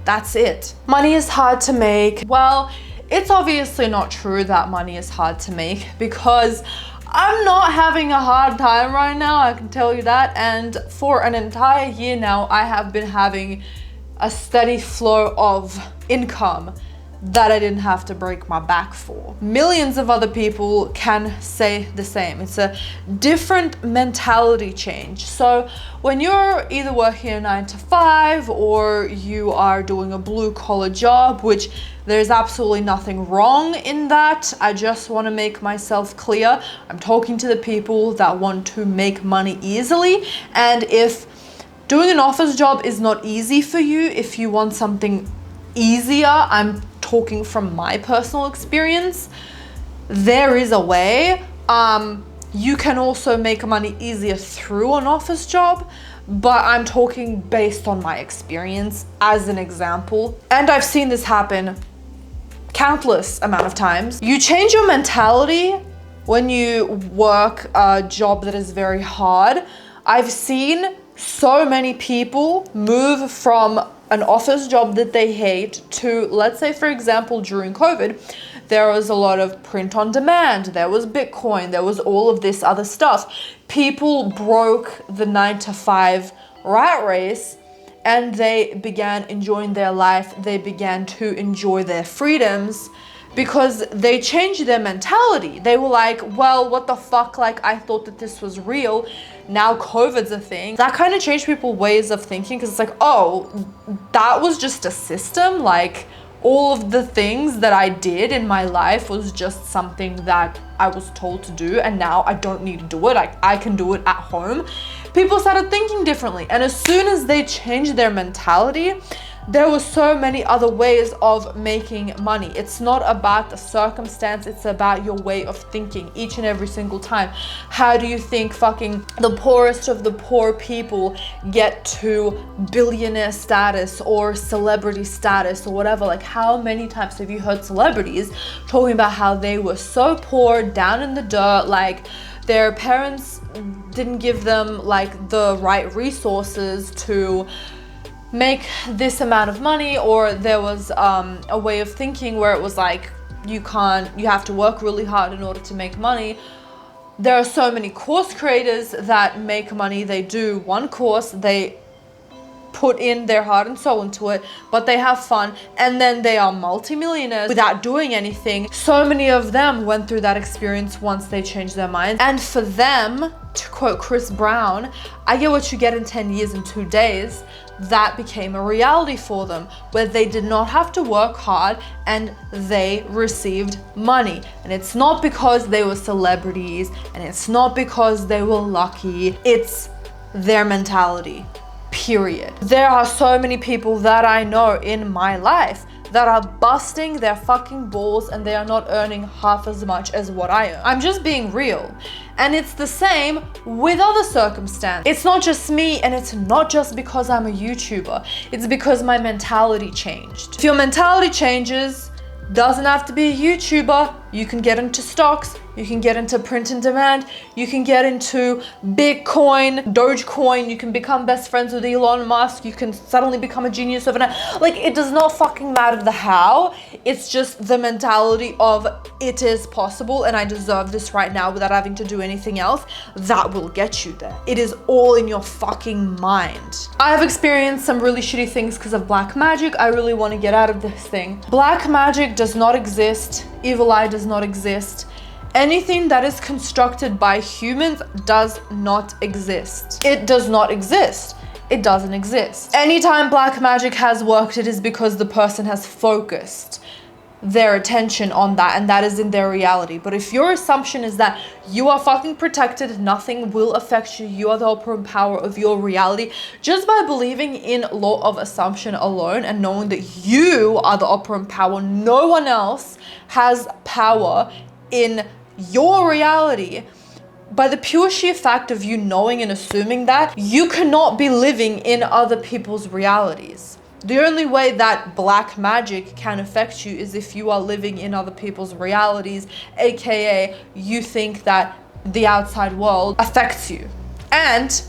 That's it. Money is hard to make. Well, it's obviously not true that money is hard to make, because I'm not having a hard time right now, I can tell you that. And for an entire year now, I have been having a steady flow of income that I didn't have to break my back for. Millions of other people can say the same. It's a different mentality change. So when you're either working a 9 to 5 or you are doing a blue collar job, which there's absolutely nothing wrong in that. I just want to make myself clear. I'm talking to the people that want to make money easily. And if doing an office job is not easy for you, if you want something easier, I'm talking from my personal experience, there is a way. You can also make money easier through an office job, but I'm talking based on my experience as an example. And I've seen this happen countless amount of times. You change your mentality when you work a job that is very hard. I've seen so many people move from an office job that they hate to, let's say for example, during COVID, there was a lot of print on demand, there was Bitcoin, there was all of this other stuff. People broke the 9 to 5 rat race and they began enjoying their life. They began to enjoy their freedoms because they changed their mentality. They were like, well, what the fuck? Like, I thought that this was real. Now COVID's a thing. That kind of changed people's ways of thinking, because it's like, oh, that was just a system. Like, all of the things that I did in my life was just something that I was told to do, and now I don't need to do it. I can do it at home. People started thinking differently, and as soon as they changed their mentality, there were so many other ways of making money. It's not about the circumstance, it's about your way of thinking each and every single time. How do you think fucking the poorest of the poor people get to billionaire status or celebrity status or whatever? Like, how many times have you heard celebrities talking about how they were so poor, down in the dirt, like their parents didn't give them like the right resources to make this amount of money, or there was a way of thinking where it was like, you have to work really hard in order to make money. There are so many course creators that make money. They do one course, they put in their heart and soul into it, but they have fun, and then they are multimillionaires without doing anything. So many of them went through that experience once they changed their minds. And for them, to quote Chris Brown, I get what you get in 10 years and 2 days. That became a reality for them, where they did not have to work hard and they received money. And it's not because they were celebrities, and it's not because they were lucky. It's their mentality. Period. There are so many people that I know in my life that are busting their fucking balls and they are not earning half as much as what I earn. I'm just being real. And it's the same with other circumstances. It's not just me, and it's not just because I'm a YouTuber. It's because my mentality changed. If your mentality changes, doesn't have to be a YouTuber. You can get into stocks, You can get into print and demand. You can get into Bitcoin, Dogecoin. You can become best friends with Elon Musk. You can suddenly become a genius overnight. Like, it does not fucking matter the how. It's just the mentality of it is possible and I deserve this right now without having to do anything else. That will get you there. It is all in your fucking mind. I have experienced some really shitty things because of black magic. I really want to get out of this thing. Black magic does not exist. Evil eye does not exist. Anything that is constructed by humans does not exist. It does not exist. It doesn't exist. Anytime black magic has worked, it is because the person has focused their attention on that, and that is in their reality. But if your assumption is that you are fucking protected, nothing will affect you, you are the operant power of your reality, just by believing in law of assumption alone and knowing that you are the operant power, no one else has power in your reality, by the pure sheer fact of you knowing and assuming that, you cannot be living in other people's realities. The only way that black magic can affect you is if you are living in other people's realities, aka you think that the outside world affects you. And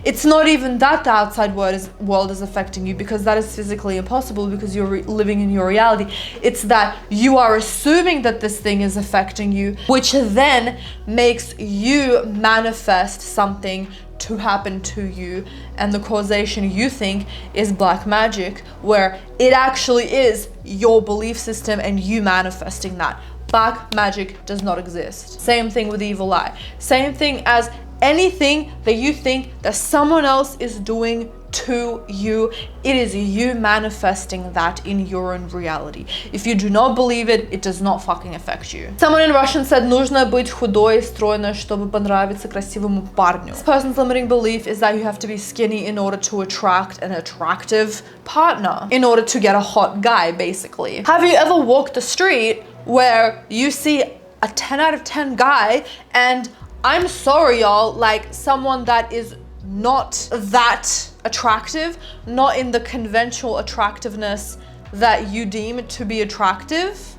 it's not even that the outside world is affecting you, because that is physically impossible because you're living in your reality. It's that you are assuming that this thing is affecting you, which then makes you manifest something to happen to you, and the causation you think is black magic, where it actually is your belief system and you manifesting that. Black magic does not exist. Same thing with evil eye. Same thing as anything that you think that someone else is doing to you, it is you manifesting that in your own reality. If you do not believe it, it does not fucking affect you. Someone in Russian said, "Нужно быть худой и стройной, чтобы понравиться красивому парню." This person's limiting belief is that you have to be skinny in order to attract an attractive partner, in order to get a hot guy, basically. Have you ever walked the street where you see a 10 out of 10 guy, and I'm sorry, y'all, like someone that is not that attractive, not in the conventional attractiveness that you deem to be attractive?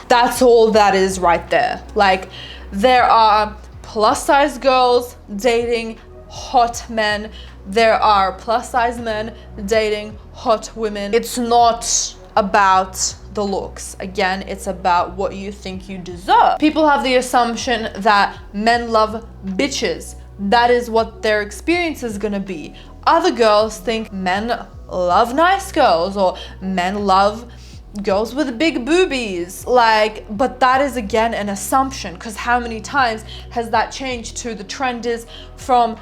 That's all that is right there. Like, there are plus size girls dating hot men. There are plus size men dating hot women. It's not about the looks. Again, it's about what you think you deserve. People have the assumption that men love bitches. That is what their experience is gonna be. Other girls think men love nice girls, or men love girls with big boobies. Like, but that is again an assumption, because how many times has that changed to the trend is from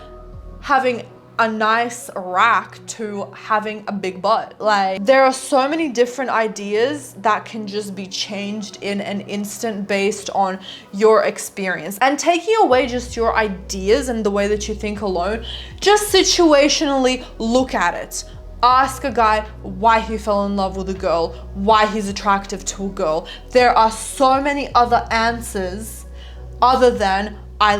having a nice rack to having a big butt? Like, there are so many different ideas that can just be changed in an instant based on your experience. And taking away just your ideas and the way that you think alone, just situationally look at it. Ask a guy why he fell in love with a girl, why he's attractive to a girl. There are so many other answers other than I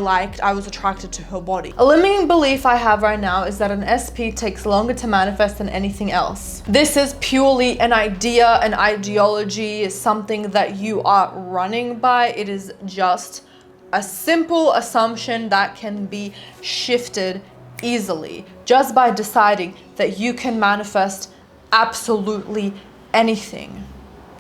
was attracted to her body. A limiting belief I have right now is that an SP takes longer to manifest than anything else. This is purely an idea, an ideology, something that you are running by. It is just a simple assumption that can be shifted easily just by deciding that you can manifest absolutely anything.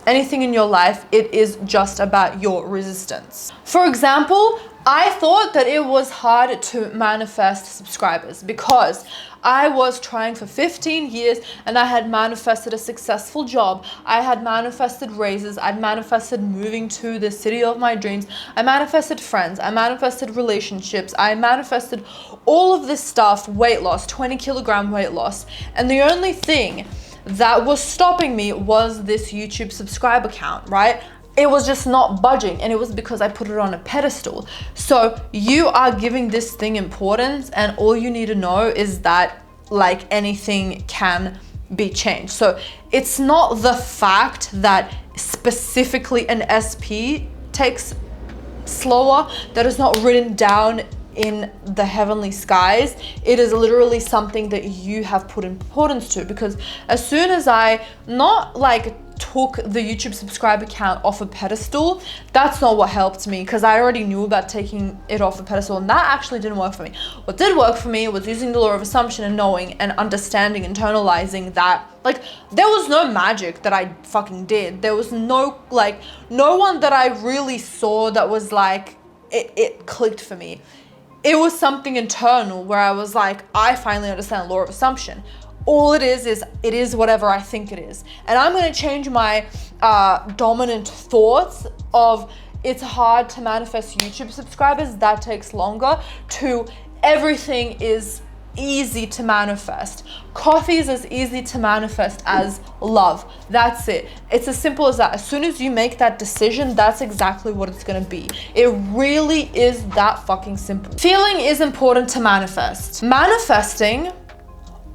Anything in your life, it is just about your resistance. For example, I thought that it was hard to manifest subscribers because I was trying for 15 years and I had manifested a successful job. I had manifested raises. I'd manifested moving to the city of my dreams. I manifested friends. I manifested relationships. I manifested all of this stuff, weight loss, 20-kilogram weight loss. And the only thing that was stopping me was this YouTube subscriber count, right? It was just not budging, and it was because I put it on a pedestal. So you are giving this thing importance, and all you need to know is that like anything can be changed. So it's not the fact that specifically an SP takes slower, that is not written down in the heavenly skies. It is literally something that you have put importance to, because as soon as I not like took the YouTube subscriber count off a pedestal, that's not what helped me, because I already knew about taking it off a pedestal, and that actually didn't work for me. What did work for me was using the law of assumption and knowing and understanding, internalizing that, like, there was no magic that I fucking did. There was no, like, no one that I really saw that was like, it clicked for me. It was something internal where I was like, I finally understand law of assumption. All it is whatever I think it is. And I'm going to change my dominant thoughts of it's hard to manifest YouTube subscribers, that takes longer, to everything is easy to manifest. Coffee is as easy to manifest as love. That's it. It's as simple as that. As soon as you make that decision, that's exactly what it's going to be. It really is that fucking simple. Feeling is important to manifest. Manifesting,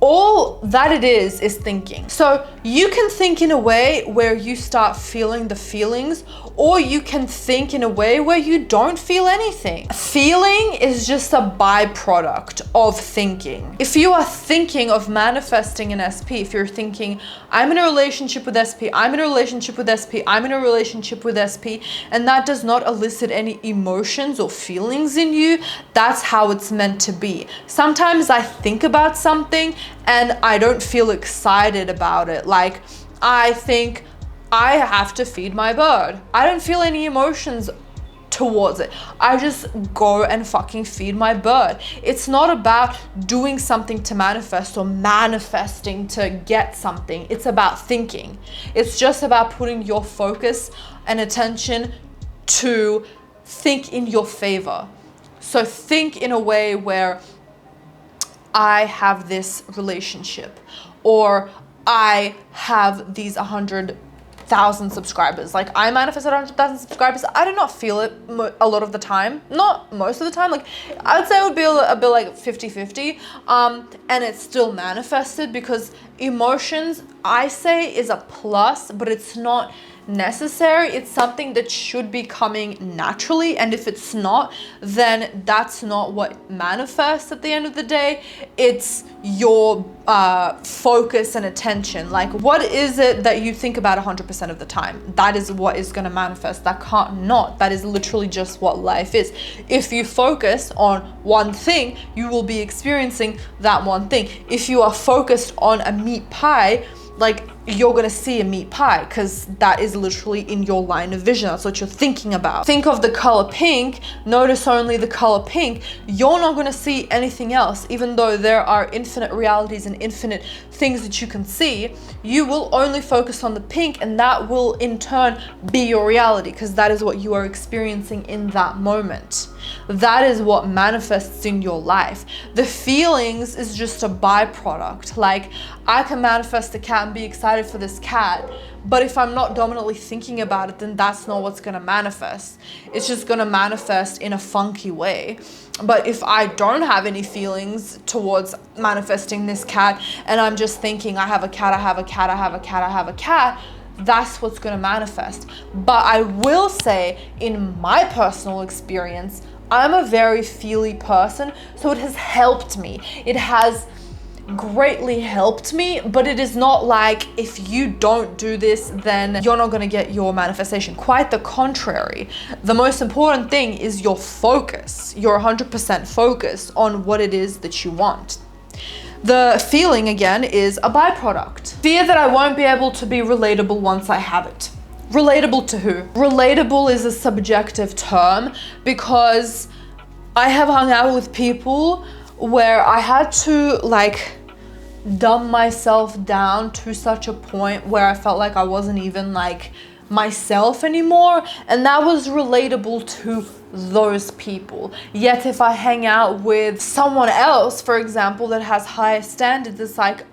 all that it is thinking. So you can think in a way where you start feeling the feelings, or you can think in a way where you don't feel anything. Feeling is just a byproduct of thinking. If you are thinking of manifesting an SP, if you're thinking, I'm in a relationship with SP, I'm in a relationship with SP, I'm in a relationship with SP, and that does not elicit any emotions or feelings in you, that's how it's meant to be. Sometimes I think about something and I don't feel excited about it. Like, I think I have to feed my bird. I don't feel any emotions towards it. I just go and fucking feed my bird. It's not about doing something to manifest or manifesting to get something. It's about thinking. It's just about putting your focus and attention to think in your favor. So think in a way where I have this relationship, or I have these 100,000 subscribers. Like, I manifested 100,000 subscribers. I did not feel it a lot of the time, not most of the time. Like, I would say it would be a bit like 50-50, and it still manifested, because emotions, I say, is a plus, but it's not necessary. It's something that should be coming naturally, and if it's not, then that's not what manifests at the end of the day. It's your focus and attention. Like, what is it that you think about 100% of the time? That is what is going to manifest. That can't not. That is literally just what life is. If you focus on one thing, you will be experiencing that one thing. If you are focused on a meat pie, like, you're gonna see a meat pie, because that is literally in your line of vision. That's what you're thinking about. Think of the color pink, notice only the color pink. You're not gonna see anything else. Even though there are infinite realities and infinite things that you can see, you will only focus on the pink, and that will in turn be your reality, because that is what you are experiencing in that moment. That is what manifests in your life. The feelings is just a byproduct. Like, I can manifest a cat and be excited for this cat, but if I'm not dominantly thinking about it, then that's not what's gonna manifest. It's just gonna manifest in a funky way. But if I don't have any feelings towards manifesting this cat, and I'm just thinking, I have a cat, I have a cat, I have a cat, I have a cat, that's what's gonna manifest. But I will say, in my personal experience, I'm a very feely person, so it has helped me. It has greatly helped me, but it is not like, if you don't do this, then you're not gonna get your manifestation. Quite the contrary. The most important thing is your focus. You're 100% focused on what it is that you want. The feeling, again, is a byproduct. Fear that I won't be able to be relatable once I have it. Relatable to who? Relatable is a subjective term, because I have hung out with people where I had to, like, dumb myself down to such a point where I felt like I wasn't even, like, myself anymore, and that was relatable to those people. Yet if I hang out with someone else, for example, that has higher standards, it's like,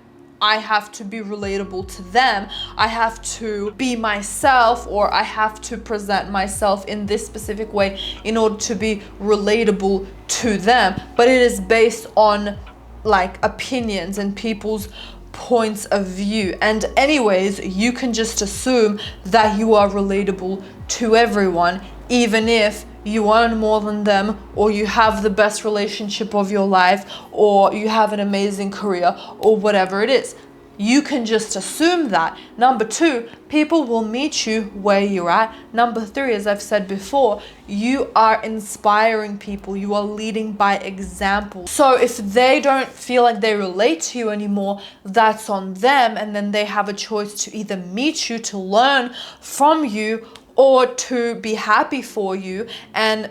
I have to be relatable to them. I have to be myself, or I have to present myself in this specific way in order to be relatable to them. But it is based on, like, opinions and people's points of view. And anyways, you can just assume that you are relatable to everyone, even if you earn more than them, or you have the best relationship of your life, or you have an amazing career, or whatever it is. You can just assume that. Number two, people will meet you where you're at. Number three, as I've said before, you are inspiring people. You are leading by example. So if they don't feel like they relate to you anymore, that's on them. And then they have a choice to either meet you, to learn from you, or to be happy for you and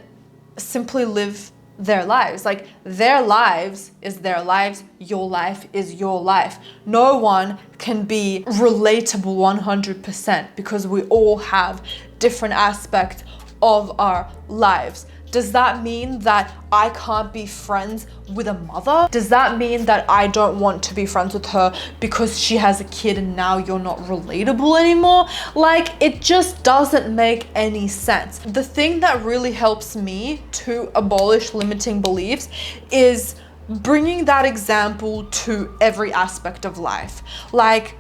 simply live their lives. Like, their lives is their lives, your life is your life. No one can be relatable 100% because we all have different aspects of our lives. Does that mean that I can't be friends with a mother? Does that mean that I don't want to be friends with her because she has a kid and now you're not relatable anymore? Like, it just doesn't make any sense. The thing that really helps me to abolish limiting beliefs is bringing that example to every aspect of life. Like,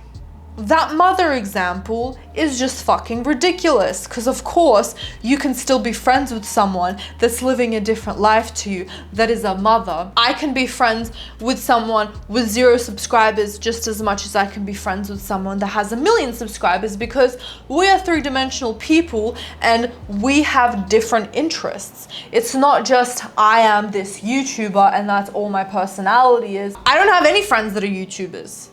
that mother example is just fucking ridiculous, because of course you can still be friends with someone that's living a different life to you, that is a mother. I can be friends with someone with 0 subscribers just as much as I can be friends with someone that has 1 million subscribers, because we are 3-dimensional people and we have different interests. It's not just I am this YouTuber and that's all my personality is. I don't have any friends that are YouTubers,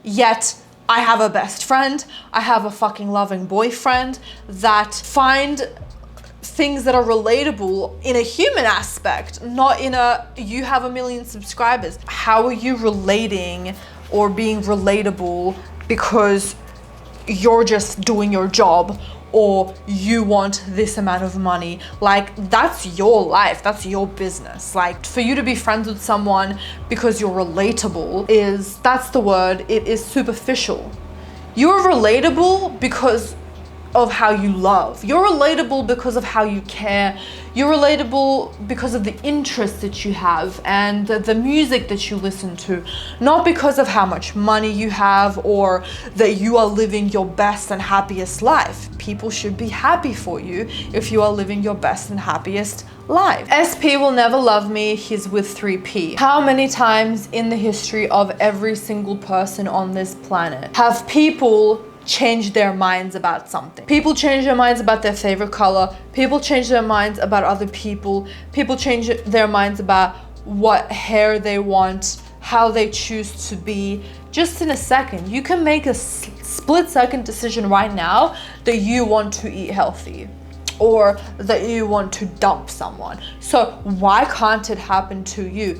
yet I have a best friend, I have a fucking loving boyfriend that find things that are relatable in a human aspect, not in a you have 1 million subscribers. How are you relating or being relatable because you're just doing your job or you want this amount of money? Like, that's your life, that's your business. Like, for you to be friends with someone because you're relatable that's the word, it is superficial. You're relatable because of how you love. You're relatable because of how you care. You're relatable because of the interests that you have and the music that you listen to, not because of how much money you have or that you are living your best and happiest life. People should be happy for you if you are living your best and happiest life. SP will never love me, he's with 3P. How many times in the history of every single person on this planet have people change their minds about something? People change their minds about their favorite color. People change their minds about other people. People change their minds about what hair they want, how they choose to be. Just in a second, you can make a split-second decision right now that you want to eat healthy or that you want to dump someone. So why can't it happen to you?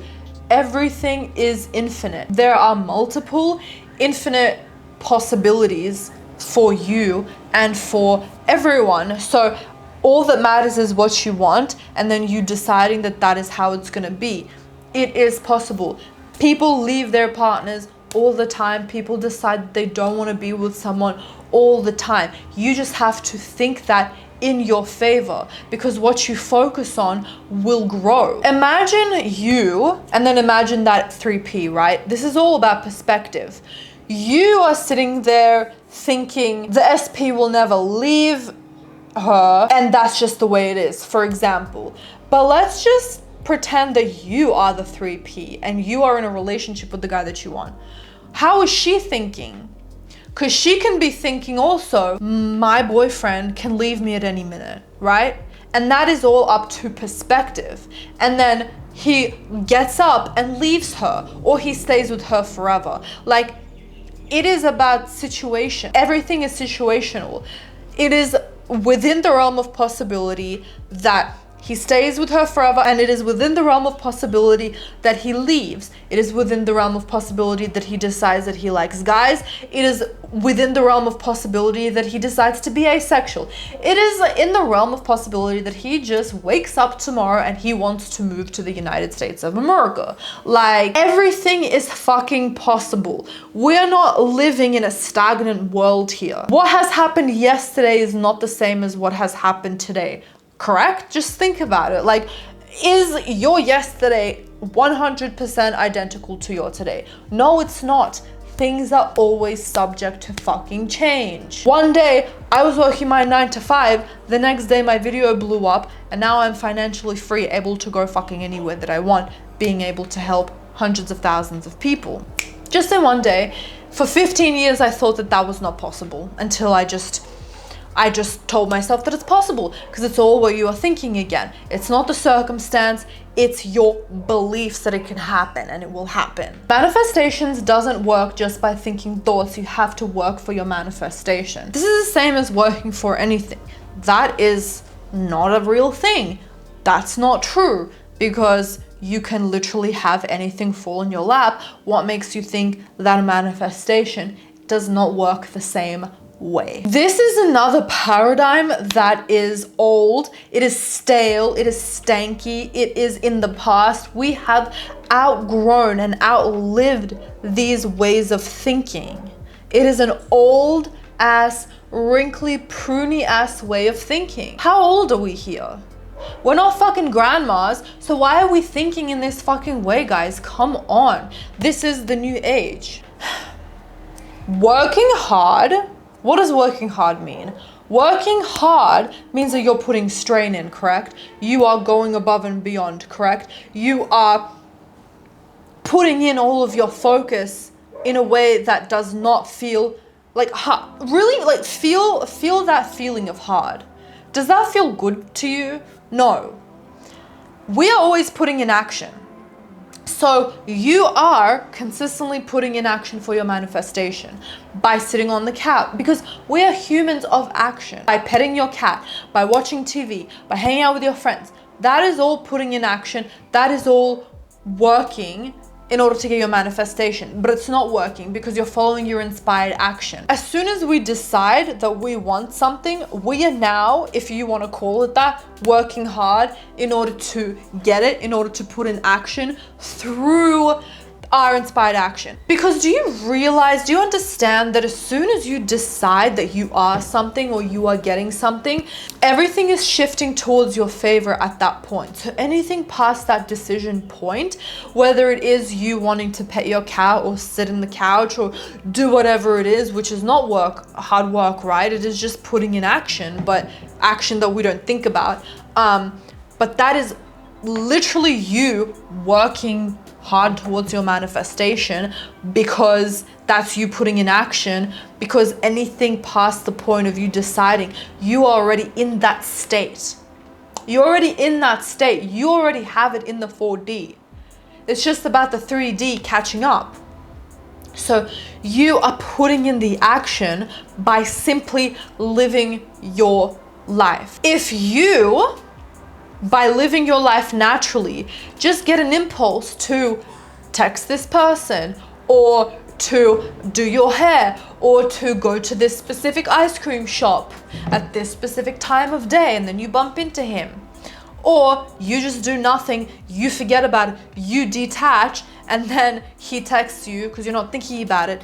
Everything is infinite. There are multiple infinite possibilities for you and for everyone. So all that matters is what you want and then you deciding that that is how it's gonna be. It is possible. People leave their partners all the time. People decide they don't want to be with someone all the time. You just have to think that in your favor, because what you focus on will grow. Imagine you, and then imagine that 3P, right? This is all about perspective. You are sitting there thinking the SP will never leave her and that's just the way it is, for example. But let's just pretend that you are the 3P and you are in a relationship with the guy that you want. How is she thinking? Because she can be thinking also, my boyfriend can leave me at any minute, right? And that is all up to perspective. And then he gets up and leaves her, or he stays with her forever. Like, it is about situation. Everything is situational. It is within the realm of possibility that he stays with her forever, and it is within the realm of possibility that he leaves. It is within the realm of possibility that he decides that he likes guys. It is within the realm of possibility that he decides to be asexual. It is in the realm of possibility that he just wakes up tomorrow and he wants to move to the United States of America. Like, everything is fucking possible. We're not living in a stagnant world here. What has happened yesterday is not the same as what has happened today. Correct? Just think about it. Like, is your yesterday 100% identical to your today? No, it's not. Things are always subject to fucking change. One day I was working my 9 to 5, the next day my video blew up, and now I'm financially free, able to go fucking anywhere that I want, being able to help hundreds of thousands of people. Just in one day. For 15 years, I thought that that was not possible until I just told myself that it's possible, because it's all what you are thinking again. It's not the circumstance, it's your beliefs that it can happen, and it will happen. Manifestations doesn't work just by thinking thoughts. You have to work for your manifestation. This is the same as working for anything. That is not a real thing. That's not true, because you can literally have anything fall in your lap. What makes you think that a manifestation does not work the same way? This is another paradigm that is old, it is stale, it is stanky, it is in the past. We have outgrown and outlived these ways of thinking. It is an old ass, wrinkly, pruny ass way of thinking. How old are we here? We're not fucking grandmas, so why are we thinking in this fucking way, guys? Come on. This is the new age. Working hard. What does working hard mean? Working hard means that you're putting strain in, correct? You are going above and beyond, correct? You are putting in all of your focus in a way that does not feel like hard. Really, like feel that feeling of hard. Does that feel good to you? No. We are always putting in action. So you are consistently putting in action for your manifestation by sitting on the couch, because we are humans of action. By petting your cat, by watching TV, by hanging out with your friends. That is all putting in action. That is all working in order to get your manifestation, but it's not working because you're following your inspired action. As soon as we decide that we want something, we are now, if you want to call it that, working hard in order to get it, in order to put in action through our inspired action. Because do you understand that as soon as you decide that you are something or you are getting something, everything is shifting towards your favor at that point. So anything past that decision point, whether it is you wanting to pet your cat or sit in the couch or do whatever it is, which is not hard work, right? It is just putting in action, but action that we don't think about. But that is literally you working hard towards your manifestation, because that's you putting in action. Because anything past the point of you deciding, you are already in that state. You're already in that state. You already have it in the 4D. It's just about the 3D catching up. So you are putting in the action by simply living your life. If you, by living your life naturally, just get an impulse to text this person, or to do your hair, or to go to this specific ice cream shop at this specific time of day, and then you bump into him. Or you just do nothing, you forget about it, you detach, and then he texts you because you're not thinking about it.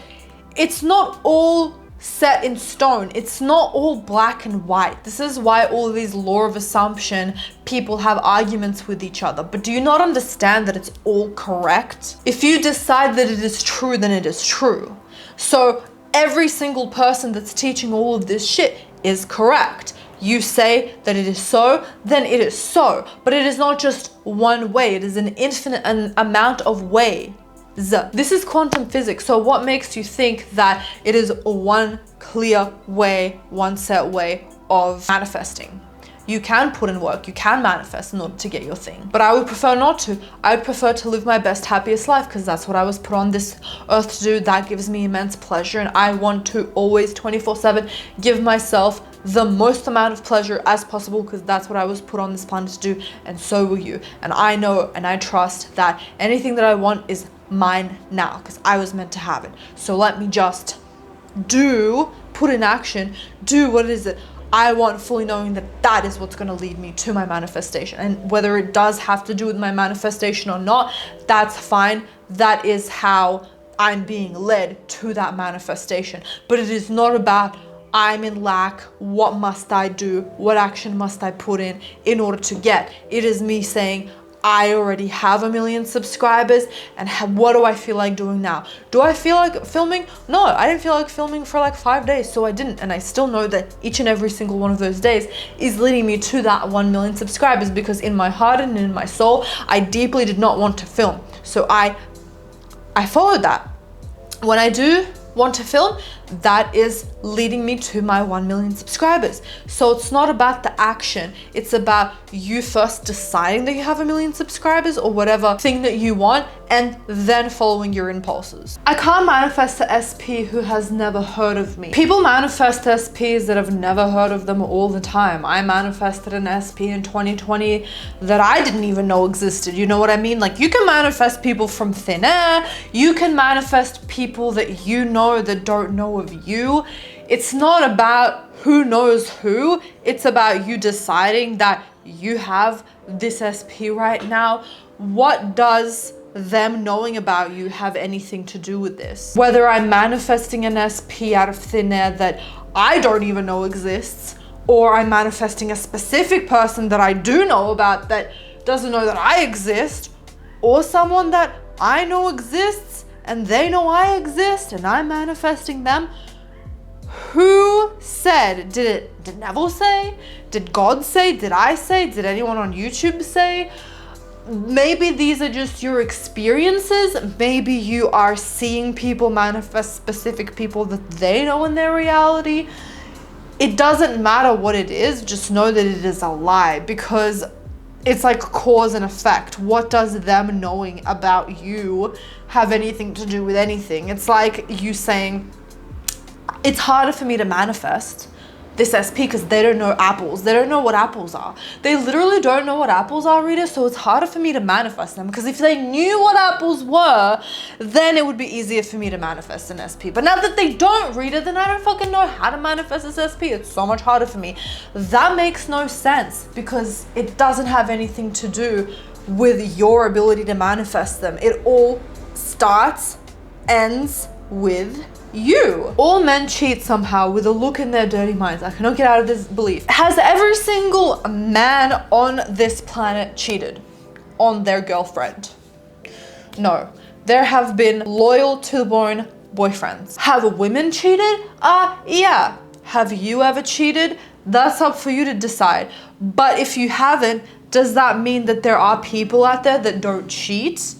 It's not all set in stone. It's not all black and white. This is why all of these law of assumption people have arguments with each other. But do you not understand that it's all correct? If you decide that it is true, then it is true. So every single person that's teaching all of this shit is correct. You say that it is so, then it is so. But it is not just one way. It is an infinite amount of ways. This is quantum physics. So what makes you think that it is one clear way, one set way of manifesting? You can put in work, you can manifest in order to get your thing. But I would prefer not to. I would prefer to live my best, happiest life, because that's what I was put on this earth to do. That gives me immense pleasure, and I want to always 24/7 give myself the most amount of pleasure as possible, because that's what I was put on this planet to do, and so will you. And I know and I trust that anything that I want is mine now, because I was meant to have it. So let me just put in action, do what it is that I want, fully knowing that that is what's going to lead me to my manifestation. And whether it does have to do with my manifestation or not, that's fine. That is how I'm being led to that manifestation. But it is not about I'm in lack, what must I do, what action must I put in order to get. It is me saying, I already have 1 million subscribers, and what do I feel like doing now? Do I feel like filming? No, I didn't feel like filming for like 5 days, so I didn't. And I still know that each and every single one of those days is leading me to that 1 million subscribers, because in my heart and in my soul, I deeply did not want to film. So I followed that. When I do want to film, that is leading me to my 1 million subscribers. So it's not about the action, it's about you first deciding that you have 1 million subscribers or whatever thing that you want, and then following your impulses. I can't manifest a SP who has never heard of me. People manifest SPs that have never heard of them all the time. I manifested an SP in 2020 that I didn't even know existed. You know what I mean? Like, you can manifest people from thin air. You can manifest people that you know that don't know of you. It's not about who knows who. It's about you deciding that you have this SP right now. What does them knowing about you have anything to do with this? Whether I'm manifesting an SP out of thin air that I don't even know exists, or I'm manifesting a specific person that I do know about that doesn't know that I exist, or someone that I know exists and they know I exist and I'm manifesting them. Who said? Did Neville say? Did God say? Did I say? Did anyone on YouTube say? Maybe these are just your experiences. Maybe you are seeing people manifest specific people that they know in their reality. It doesn't matter what it is, just know that it is a lie, because it's like cause and effect. What does them knowing about you have anything to do with anything? It's like you saying, it's harder for me to manifest this SP because they don't know apples. They don't know what apples are. They literally don't know what apples are, Rita, so it's harder for me to manifest them, because if they knew what apples were, then it would be easier for me to manifest an SP. But now that they don't, Rita, then I don't fucking know how to manifest this SP. It's so much harder for me. That makes no sense, because it doesn't have anything to do with your ability to manifest them. It all starts, ends with you. All men cheat somehow with a look in their dirty minds. I cannot get out of this belief. Has every single man on this planet cheated on their girlfriend? No. There have been loyal to the bone boyfriends. Have women cheated? Yeah. Have you ever cheated? That's up for you to decide. But if you haven't, does that mean that there are people out there that don't cheat?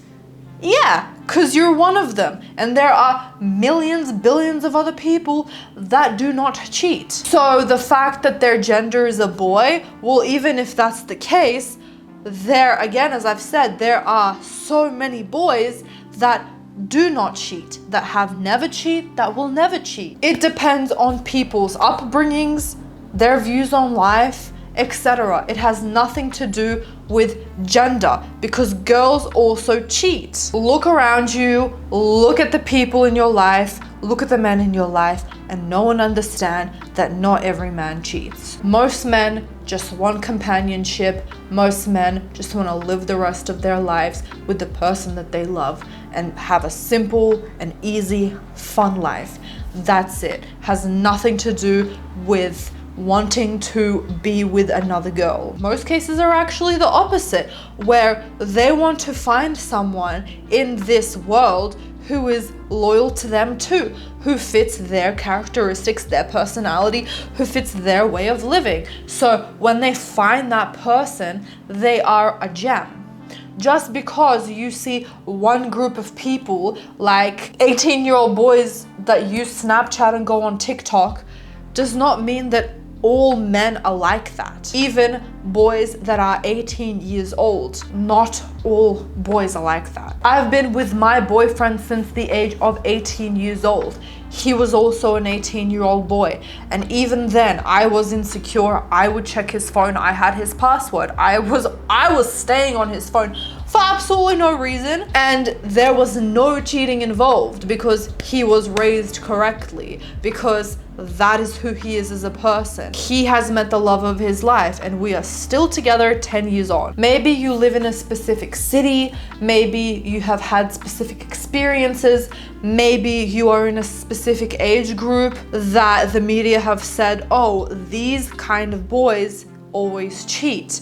Yeah, because you're one of them, and there are millions, billions of other people that do not cheat. So the fact that their gender is a boy, well, even if that's the case, there, again, as I've said, there are so many boys that do not cheat, that have never cheated, that will never cheat. It depends on people's upbringings, their views on life, etc. It has nothing to do with gender, because girls also cheat. Look around you, look at the people in your life, look at the men in your life, and know and understand that not every man cheats. Most men just want companionship. Most men just want to live the rest of their lives with the person that they love and have a simple and easy, fun life. That's it. Has nothing to do with wanting to be with another girl. Most cases are actually the opposite, where they want to find someone in this world who is loyal to them too, who fits their characteristics, their personality, who fits their way of living. So when they find that person, they are a gem. Just because you see one group of people, like 18-year-old boys that use Snapchat and go on TikTok, does not mean that all men are like that. Even boys that are 18 years old, not all boys are like that. I've been with my boyfriend since the age of 18 years old. He was also an 18-year-old boy. And even then, I was insecure. I would check his phone. I had his password. I was staying on his phone for absolutely no reason. And there was no cheating involved, because he was raised correctly, because that is who he is as a person. He has met the love of his life, and we are still together 10 years on. Maybe you live in a specific city, maybe you have had specific experiences, maybe you are in a specific age group that the media have said, oh, these kind of boys always cheat.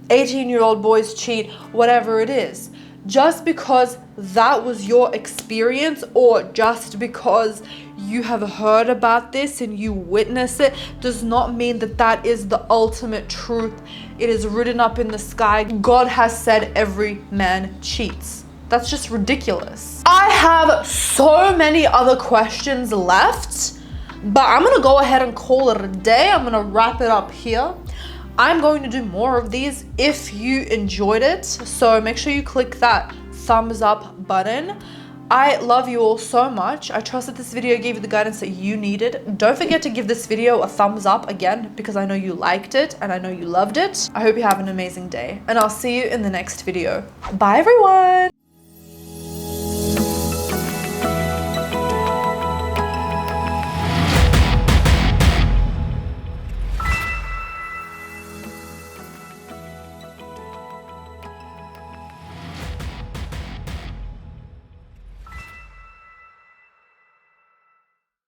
18-year-old boys cheat, whatever it is. Just because that was your experience, or just because you have heard about this and you witness it, does not mean that that is the ultimate truth. It is written up in the sky. God has said every man cheats. That's just ridiculous. I have so many other questions left, but I'm gonna go ahead and call it a day. I'm gonna wrap it up here. I'm going to do more of these if you enjoyed it. So make sure you click that thumbs up button. I love you all so much. I trust that this video gave you the guidance that you needed. Don't forget to give this video a thumbs up again, because I know you liked it and I know you loved it. I hope you have an amazing day, and I'll see you in the next video. Bye everyone.